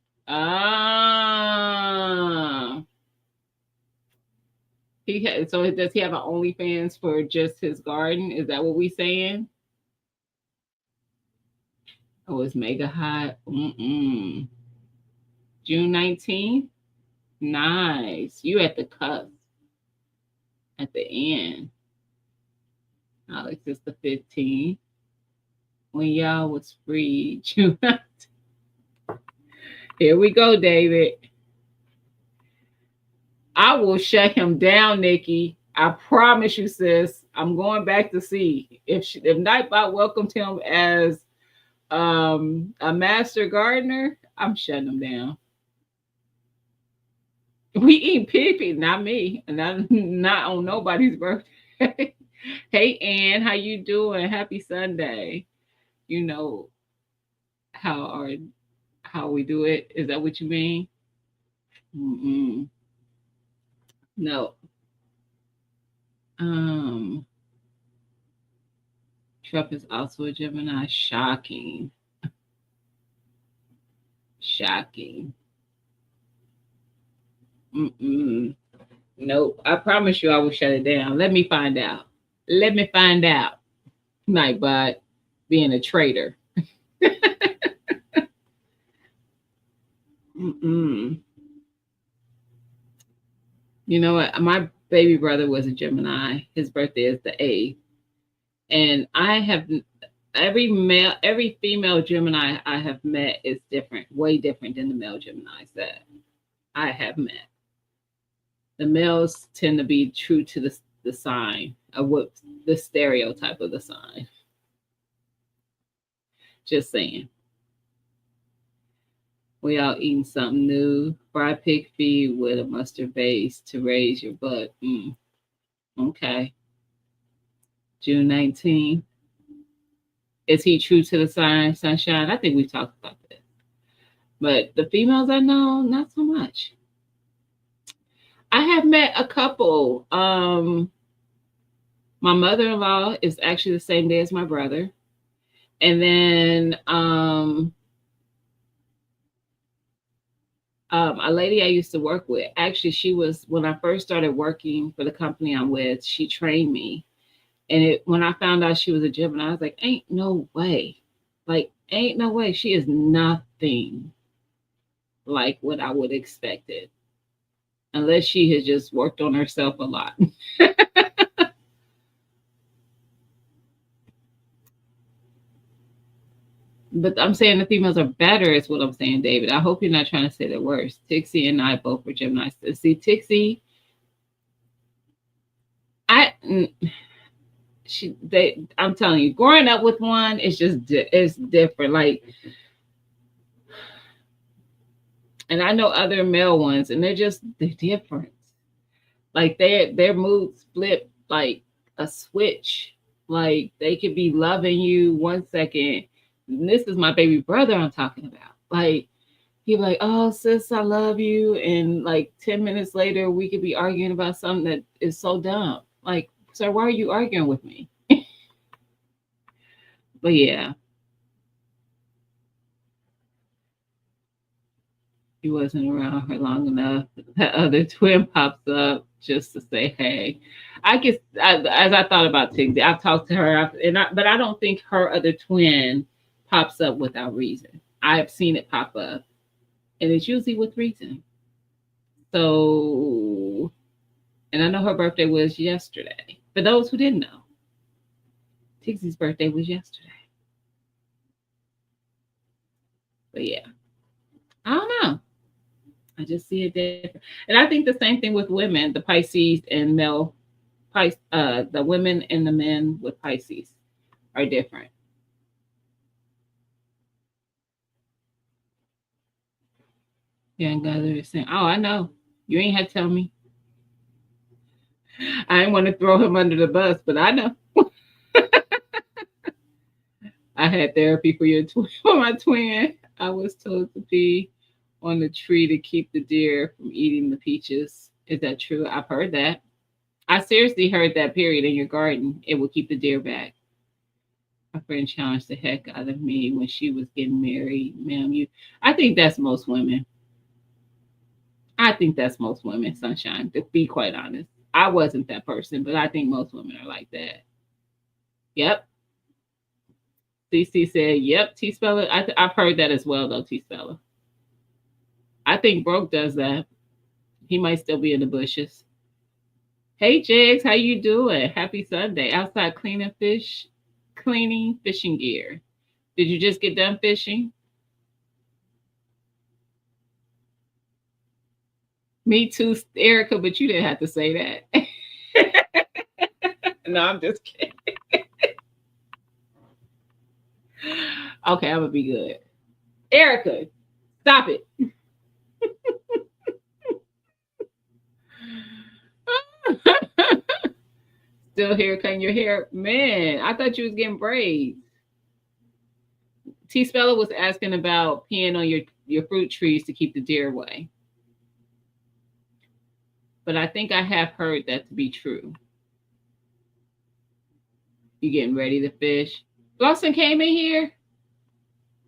So does he have an OnlyFans for just his garden? Is that what we saying? Oh, it's mega hot. June 19th? Nice. You at the cusp. At the end. Alex is the 15th. When y'all was free. June 19th. Here we go, David. I will shut him down, Nikki. I promise you, sis. I'm going back to see if Nightbot welcomed him as a master gardener. I'm shutting him down. We eat pig, not me, not on nobody's birthday. Hey, Ann, how you doing? Happy Sunday. You know how we do it. Is that what you mean? Mm-mm. No. Trump is also a Gemini. Shocking. Shocking. Nope. I promise you I will shut it down. Let me find out. Let me find out. Nightbot being a traitor. You know what? My baby brother was a Gemini. His birthday is the 8th. And I have every female Gemini I have met is different, way different than the male Geminis that I have met. The males tend to be true to the sign of what the stereotype of the sign. Just saying. We all eating something new. Fried pig feet with a mustard base to raise your butt. Okay. June 19th. Is he true to the sign, Sunshine? I think we've talked about this. But the females I know, not so much. I have met a couple. My mother-in-law is actually the same day as my brother. And then a lady I used to work with, actually, she was, when I first started working for the company I'm with, she trained me. And when I found out she was a Gemini, I was like, ain't no way. Like, ain't no way. She is nothing like what I would expect it. Unless she has just worked on herself a lot. But I'm saying the females are better, is what I'm saying, David. I hope you're not trying to say they're worse. Tixie and I both were Geminis. See, Tixie, I'm telling you, growing up with one, it's different. Like, and I know other male ones, and they're different. Like their moods flip like a switch. Like they could be loving you 1 second. And this is my baby brother I'm talking about. Like he'd be like, "Oh, sis, I love you," and like 10 minutes later, we could be arguing about something that is so dumb. Like, sir, why are you arguing with me? But yeah, he wasn't around her long enough. That other twin pops up just to say, "Hey." As I thought about Tiggy, I've talked to her, but I don't think her other twin pops up without reason. I've seen it pop up, and it's usually with reason. So, and I know her birthday was yesterday. For those who didn't know, Tixie's birthday was yesterday. But yeah, I don't know. I just see it different, and I think the same thing with women, the Pisces and male the women and the men with Pisces are different. Yeah, and God is saying, "Oh, I know. You ain't had to tell me. I didn't want to throw him under the bus, but I know. I had therapy for for my twin. I was told to be on the tree to keep the deer from eating the peaches. Is that true? I've heard that. I seriously heard that. Period. In your garden, it will keep the deer back. My friend challenged the heck out of me when she was getting married, ma'am. I think that's most women. I think that's most women, Sunshine, to be quite honest. I wasn't that person, but I think most women are like that. Yep. CC said, yep, T Speller. I've heard that as well, though, T Speller. I think Broke does that. He might still be in the bushes. Hey, Jigs, how you doing? Happy Sunday. Outside cleaning fishing gear. Did you just get done fishing? Me too, Erica, but you didn't have to say that. No, I'm just kidding. Okay, I'm gonna be good. Erica, stop it. Still here cutting your hair. Man, I thought you was getting braids. T Speller was asking about peeing on your fruit trees to keep the deer away. But I think I have heard that to be true. You getting ready to fish? Flossin came in here.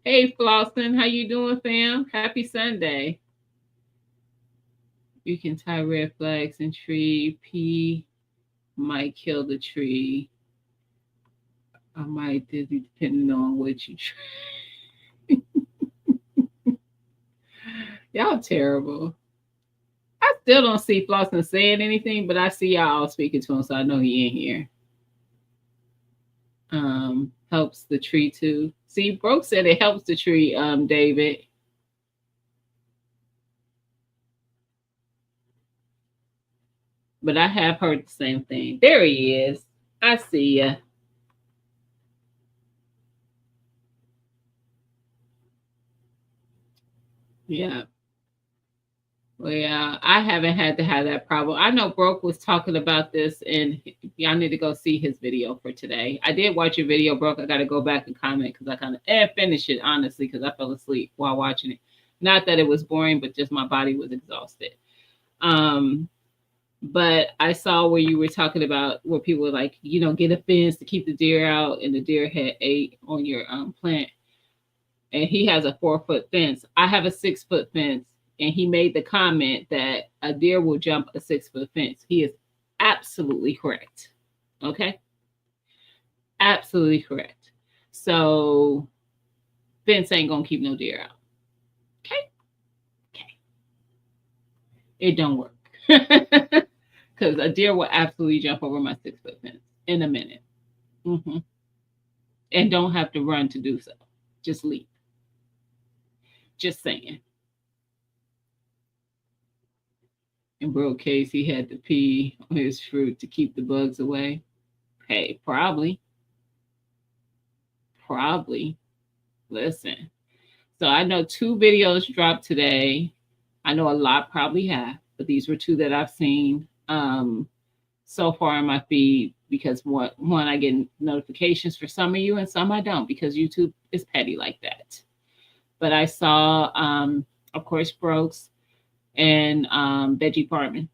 Hey Flossin, how you doing, fam? Happy Sunday. You can tie red flags in tree. Pee might kill the tree. I might dizzy depending on what you try. Y'all terrible. still don't see Flossin saying anything, but I see y'all all speaking to him, so I know he in here. Helps the tree too. See, Broke said it helps the tree, David. But I have heard the same thing. There he is. I see ya. Yeah. Well, yeah, I haven't had to have that problem. I know Broke was talking about this, and y'all need to go see his video for today. I did watch your video, Broke. I got to go back and comment because I kind of finished it, honestly, because I fell asleep while watching it. Not that it was boring, but just my body was exhausted. Um, but I saw where you were talking about where people were like, get a fence to keep the deer out, and the deer had ate on your plant. And he has a 4-foot fence. I have a 6-foot fence. And he made the comment that a deer will jump a 6-foot fence. He is absolutely correct. Okay? Absolutely correct. So, fence ain't going to keep no deer out. Okay? Okay. It don't work. Because a deer will absolutely jump over my 6-foot fence in a minute. Mm-hmm. And don't have to run to do so. Just leave. Just saying. In Bro case, he had to pee on his fruit to keep the bugs away. Hey, probably. Probably. Listen. So I know 2 videos dropped today. I know a lot probably have, but these were 2 that I've seen so far in my feed because one I get notifications for some of you and some I don't because YouTube is petty like that. But I saw, of course, Brokes and Veggie Farming,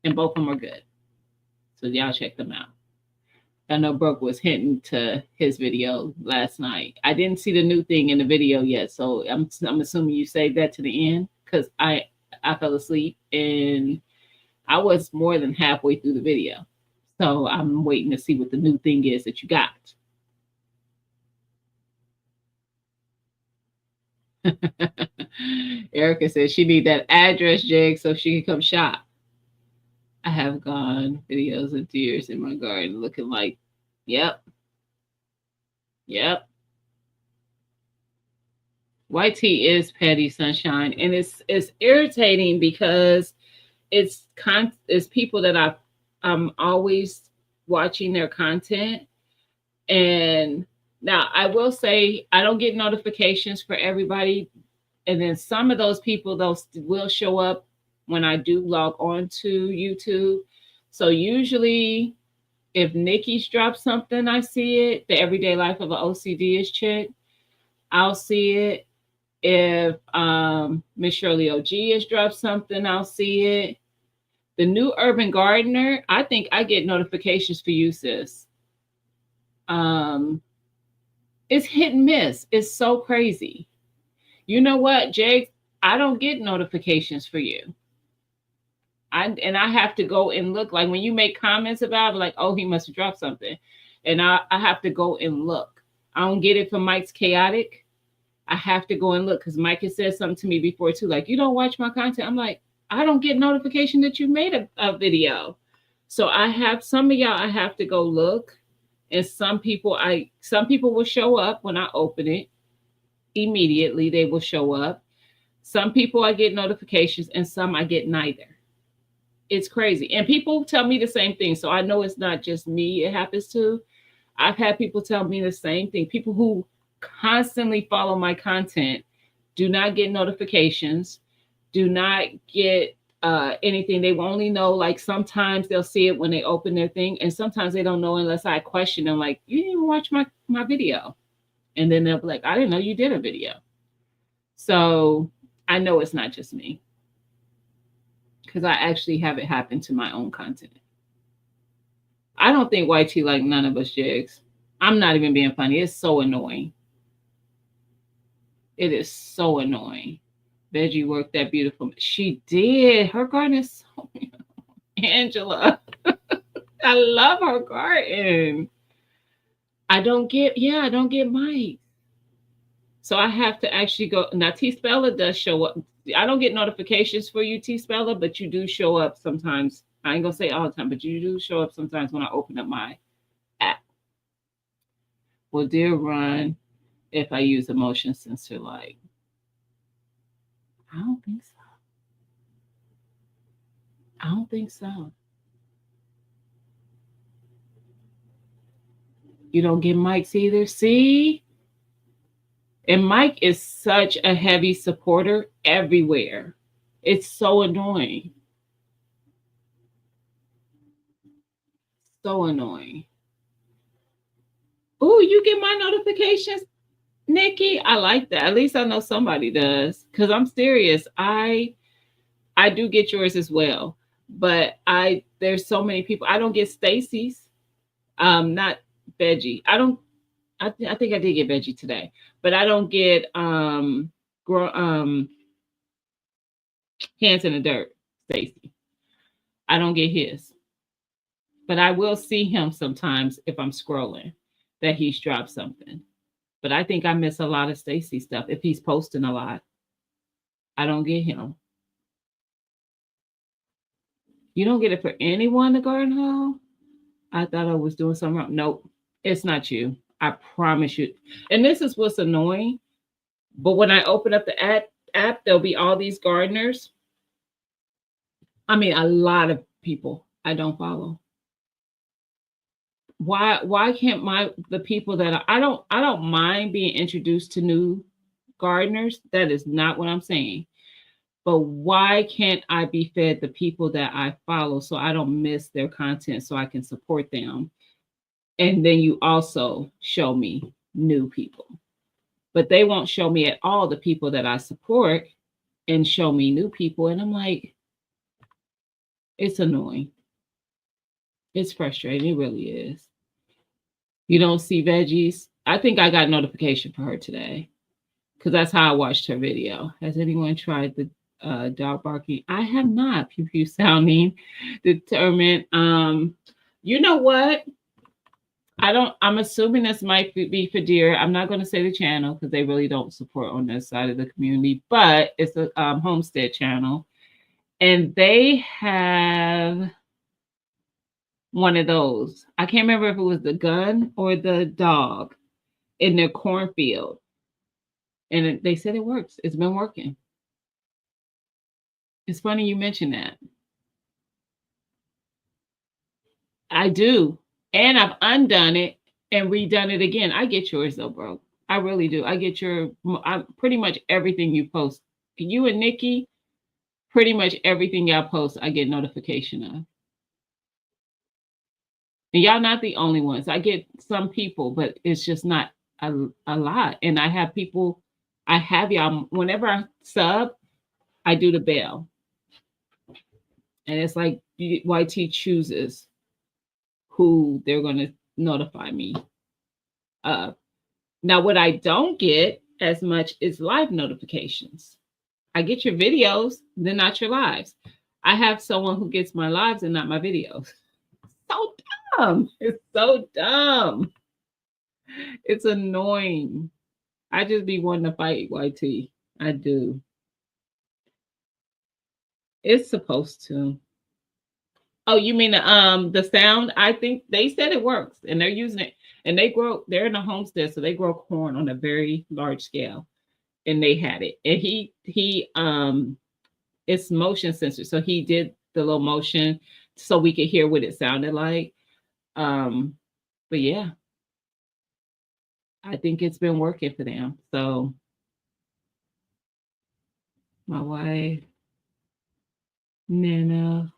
and both of them are good. So y'all check them out. I know Broke was hinting to his video last night. I didn't see the new thing in the video yet, so I'm assuming you saved that to the end because I fell asleep and I was more than halfway through the video. So I'm waiting to see what the new thing is that you got. Erica says she need that address, Jake, so she can come shop. I have gone videos of deers in my garden looking like, yep. White tea is petty, Sunshine, and it's irritating because it's people that I'm always watching their content, and now I will say I don't get notifications for everybody, and then some of those people those will show up when I do log on to YouTube. So usually, if Nikki's dropped something, I see it. The Everyday Life of an OCD is chick, I'll see it. If Miss Shirley OG has dropped something, I'll see it. The new Urban Gardener, I think I get notifications for you, sis. It's hit and miss. It's so crazy. You know what, Jake? I don't get notifications for you. I have to go and look. Like when you make comments about it, like, oh, he must have dropped something. And I have to go and look. I don't get it from Mike's Chaotic. I have to go and look because Mike has said something to me before too. Like, you don't watch my content. I'm like, I don't get notification that you made a video. So I have some of y'all, I have to go look. And some people will show up when I open it. Immediately they will show up. Some people I get notifications and some I get neither. It's crazy. And people tell me the same thing. So I know it's not just me it happens to. I've had people tell me the same thing. People who constantly follow my content do not get notifications, do not get anything. They will only know, like sometimes they'll see it when they open their thing, and sometimes they don't know unless I question them, like, you didn't even watch my video. And then they'll be like, I didn't know you did a video. So I know it's not just me because I actually have it happen to my own content. I don't think YT like none of us, Jigs. I'm not even being funny. It's so annoying. It is so annoying. Veggie worked that beautiful. She did. Her garden is so Angela. I love her garden. I don't get Mike. So I have to actually go. Now T Spella does show up. I don't get notifications for you, T Speller, but you do show up sometimes. I ain't gonna say all the time, but you do show up sometimes when I open up my app. Will deer run if I use a motion sensor light? I don't think so. I don't think so. You don't get Mike's either. See? And Mike is such a heavy supporter everywhere. It's so annoying. So annoying. Oh, you get my notifications, Nikki? I like that. At least I know somebody does. Because I'm serious. I do get yours as well. But there's so many people. I don't get Stacy's. Not Veggie. I think I did get Veggie today. But I don't get Hands in the Dirt, Stacy. I don't get his. But I will see him sometimes if I'm scrolling that he's dropped something. But I think I miss a lot of Stacy stuff if he's posting a lot. I don't get him. You don't get it for anyone, the garden hall? I thought I was doing something wrong. Nope, it's not you. I promise you. And this is what's annoying. But when I open up the app, there'll be all these gardeners. I mean, a lot of people I don't follow. Why can't the people that I don't mind being introduced to new gardeners. That is not what I'm saying. But why can't I be fed the people that I follow so I don't miss their content so I can support them? And then you also show me new people. But they won't show me at all the people that I support and show me new people. And I'm like, it's annoying. It's frustrating. It really is. You don't see Veggies. I think I got notification for her today because that's how I watched her video. Has anyone tried the dog barking? I have not. Pew pew sounding determined. You know what? I'm assuming this might be for deer. I'm not going to say the channel because they really don't support on this side of the community, but it's a homestead channel. And they have one of those. I can't remember if it was the gun or the dog in their cornfield. And they said it works. It's been working. It's funny you mention that. I do. And I've undone it and redone it again. I get yours though, bro. I really do. I get pretty much everything you post. You and Nikki, pretty much everything y'all post, I get notification of. And y'all not the only ones. I get some people, but it's just not a lot. And I have y'all, whenever I sub, I do the bell. And it's like YT chooses who they're going to notify me of. Now, what I don't get as much is live notifications. I get your videos, they're not your lives. I have someone who gets my lives and not my videos. So dumb. It's so dumb. It's annoying. I just be wanting to fight YT. I do. It's supposed to. Oh, you mean the sound? I think they said it works and they're using it. And they're in a homestead, so they grow corn on a very large scale. And they had it. And he it's motion sensor. So he did the little motion so we could hear what it sounded like. But yeah, I think it's been working for them. So my wife, Nana,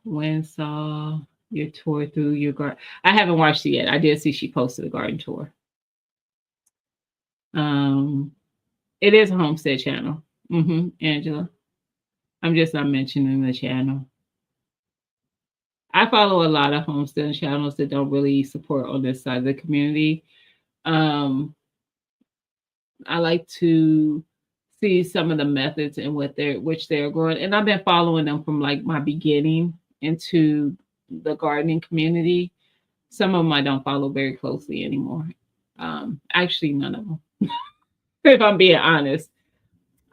saw your tour through your garden. I haven't watched it yet. I did see she posted a garden tour. It is a homestead channel. Angela. I'm just not mentioning the channel. I follow a lot of homestead channels that don't really support on this side of the community. I like to see some of the methods and which they're growing. And I've been following them from like my beginning into the gardening community. Some of them I don't follow very closely anymore. Actually, none of them. If I'm being honest.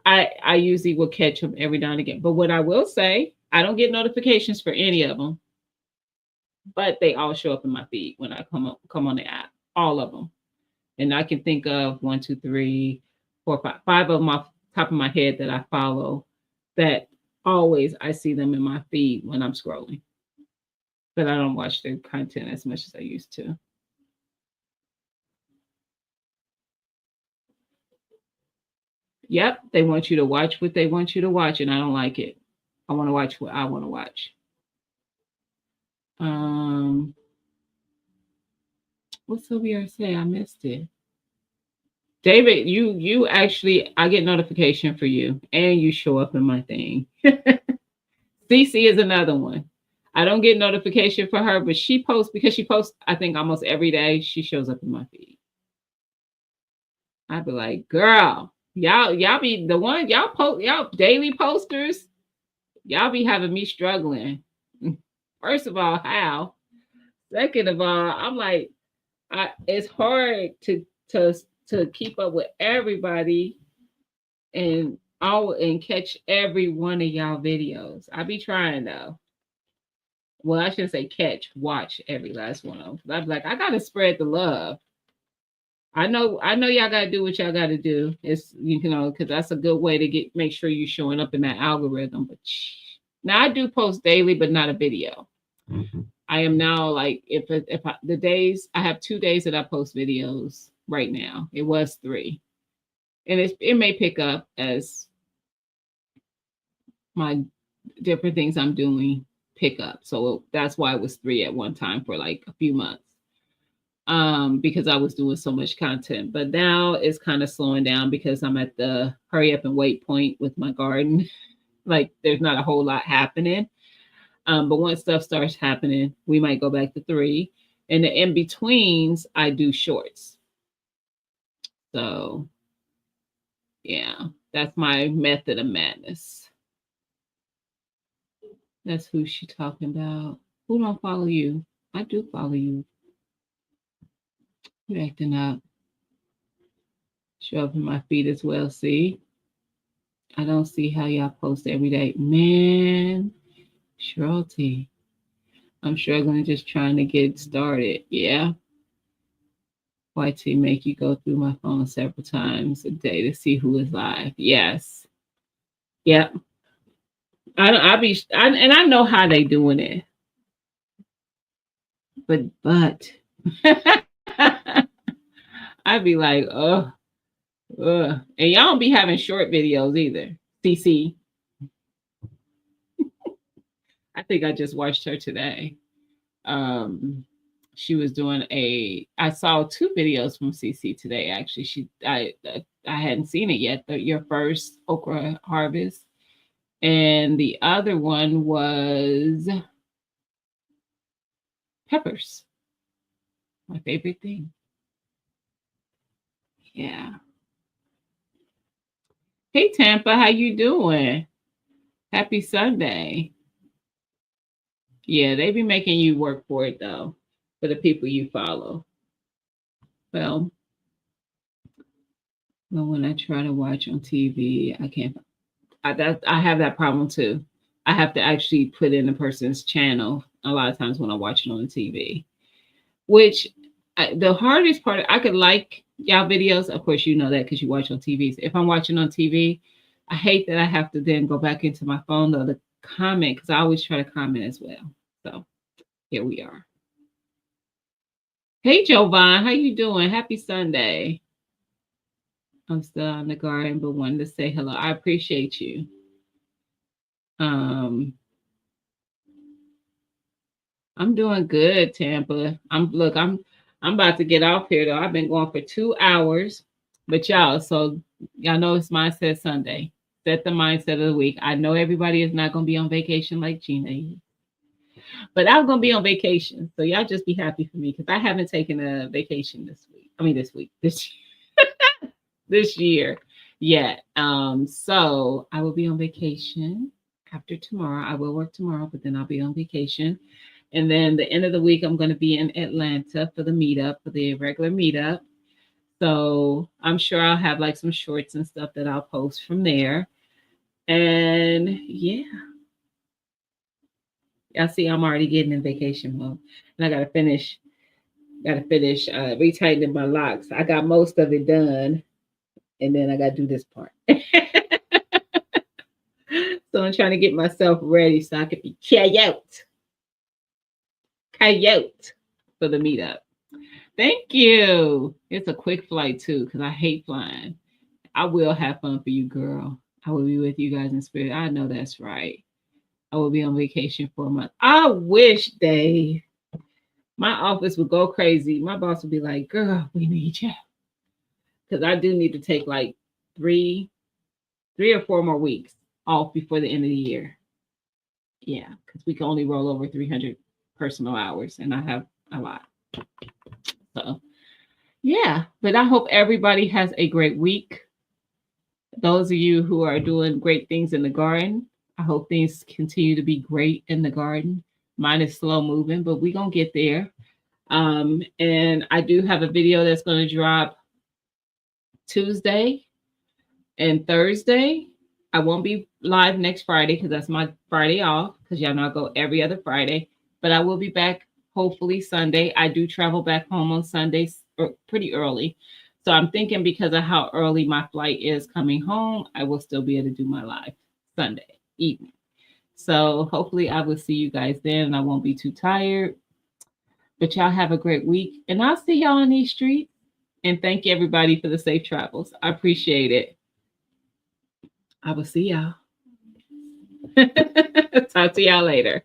I usually will catch them every now and again. But what I will say, I don't get notifications for any of them, but they all show up in my feed when I come on the app, all of them. And I can think of one, two, three, four, five of them off the top of my head that I follow that always I see them in my feed when I'm scrolling. But I don't watch their content as much as I used to. Yep, they want you to watch what they want you to watch, and I don't like it. I want to watch what I want to watch. Um, what's Sylvia say? I missed it. David, you actually I get notification for you, and you show up in my thing. CC is another one. I don't get notification for her, but she posts because she posts. I think almost every day. She shows up in my feed. I'd be like, girl, y'all be the one y'all post y'all daily posters. Y'all be having me struggling. First of all, how? Second of all, I'm like, it's hard to keep up with everybody and catch every one of y'all videos. I be trying though. Well, I shouldn't say catch, watch every last one of them. I'm like, I gotta spread the love. I know y'all gotta do what y'all gotta do. It's because that's a good way to make sure you're showing up in that algorithm. But now I do post daily, but not a video. Mm-hmm. I am now like the days I have 2 days that I post videos right now. It was 3, and it may pick up as my different things I'm doing pick up. So that's why it was 3 at one time for like a few months. Because I was doing so much content, but now it's kind of slowing down because I'm at the hurry up and wait point with my garden. Like there's not a whole lot happening. But once stuff starts happening, we might go back to 3. And the in-betweens, I do shorts. So yeah, that's my method of madness. That's who she talking about. Who don't follow you? I do follow you. You're acting up. Show up in my feed as well. See? I don't see how y'all post every day. Man, Shirley. I'm struggling just trying to get started. Yeah. YT make you go through my phone several times a day to see who is live. Yes. Yep. And I know how they doing it. But I'd be like, and y'all don't be having short videos either. CC. I think I just watched her today. She was doing I saw 2 videos from CC today. Actually, I hadn't seen it yet. Your first okra harvest, and the other one was peppers. My favorite thing. Yeah. Hey Tampa, how you doing? Happy Sunday. Yeah, they be making you work for it though, for the people you follow. Well, when I try to watch on TV, I can't. I have that problem too. I have to actually put in a person's channel a lot of times when I'm watching on the TV. Which the hardest part, I could like y'all videos. Of course, you know that because you watch on TV. So if I'm watching on TV, I hate that I have to then go back into my phone to comment because I always try to comment as well. So here we are. Hey, Jovan, how you doing? Happy Sunday. I'm still in the garden, but wanted to say hello. I appreciate you. I'm doing good, Tampa. I'm about to get off here though. I've been going for 2 hours, but y'all know it's Mindset Sunday. Set the mindset of the week. I know everybody is not going to be on vacation like Gina, but I'm going to be on vacation. So y'all just be happy for me because I haven't taken a vacation this year yet. So I will be on vacation after tomorrow. I will work tomorrow, but then I'll be on vacation. And then the end of the week, I'm going to be in Atlanta for the meetup, for the regular meetup. So I'm sure I'll have like some shorts and stuff that I'll post from there. And yeah, y'all see I'm already getting in vacation mode. And I gotta finish retightening my locks. I got most of it done, and then I gotta do this part. So I'm trying to get myself ready so I can be coyote for the meetup. Thank you. It's a quick flight too, because I hate flying. I will have fun for you, girl. I will be with you guys in spirit. I know that's right. I will be on vacation for a month. I wish, Dave, my office would go crazy. My boss would be like, girl, we need you. Because I do need to take like three or four more weeks off before the end of the year. Yeah, because we can only roll over 300 personal hours, and I have a lot. So, yeah, but I hope everybody has a great week. Those of you who are doing great things in the garden, I hope things continue to be great in the garden. Mine is slow moving, but we're going to get there. And I do have a video that's going to drop Tuesday and Thursday. I won't be live next Friday because that's my Friday off, because y'all know I go every other Friday. But I will be back hopefully Sunday. I do travel back home on Sundays pretty early. So I'm thinking because of how early my flight is coming home, I will still be able to do my live Sunday evening. So hopefully I will see you guys then and I won't be too tired. But y'all have a great week. And I'll see y'all on these streets. And thank you everybody for the safe travels. I appreciate it. I will see y'all. Talk to y'all later.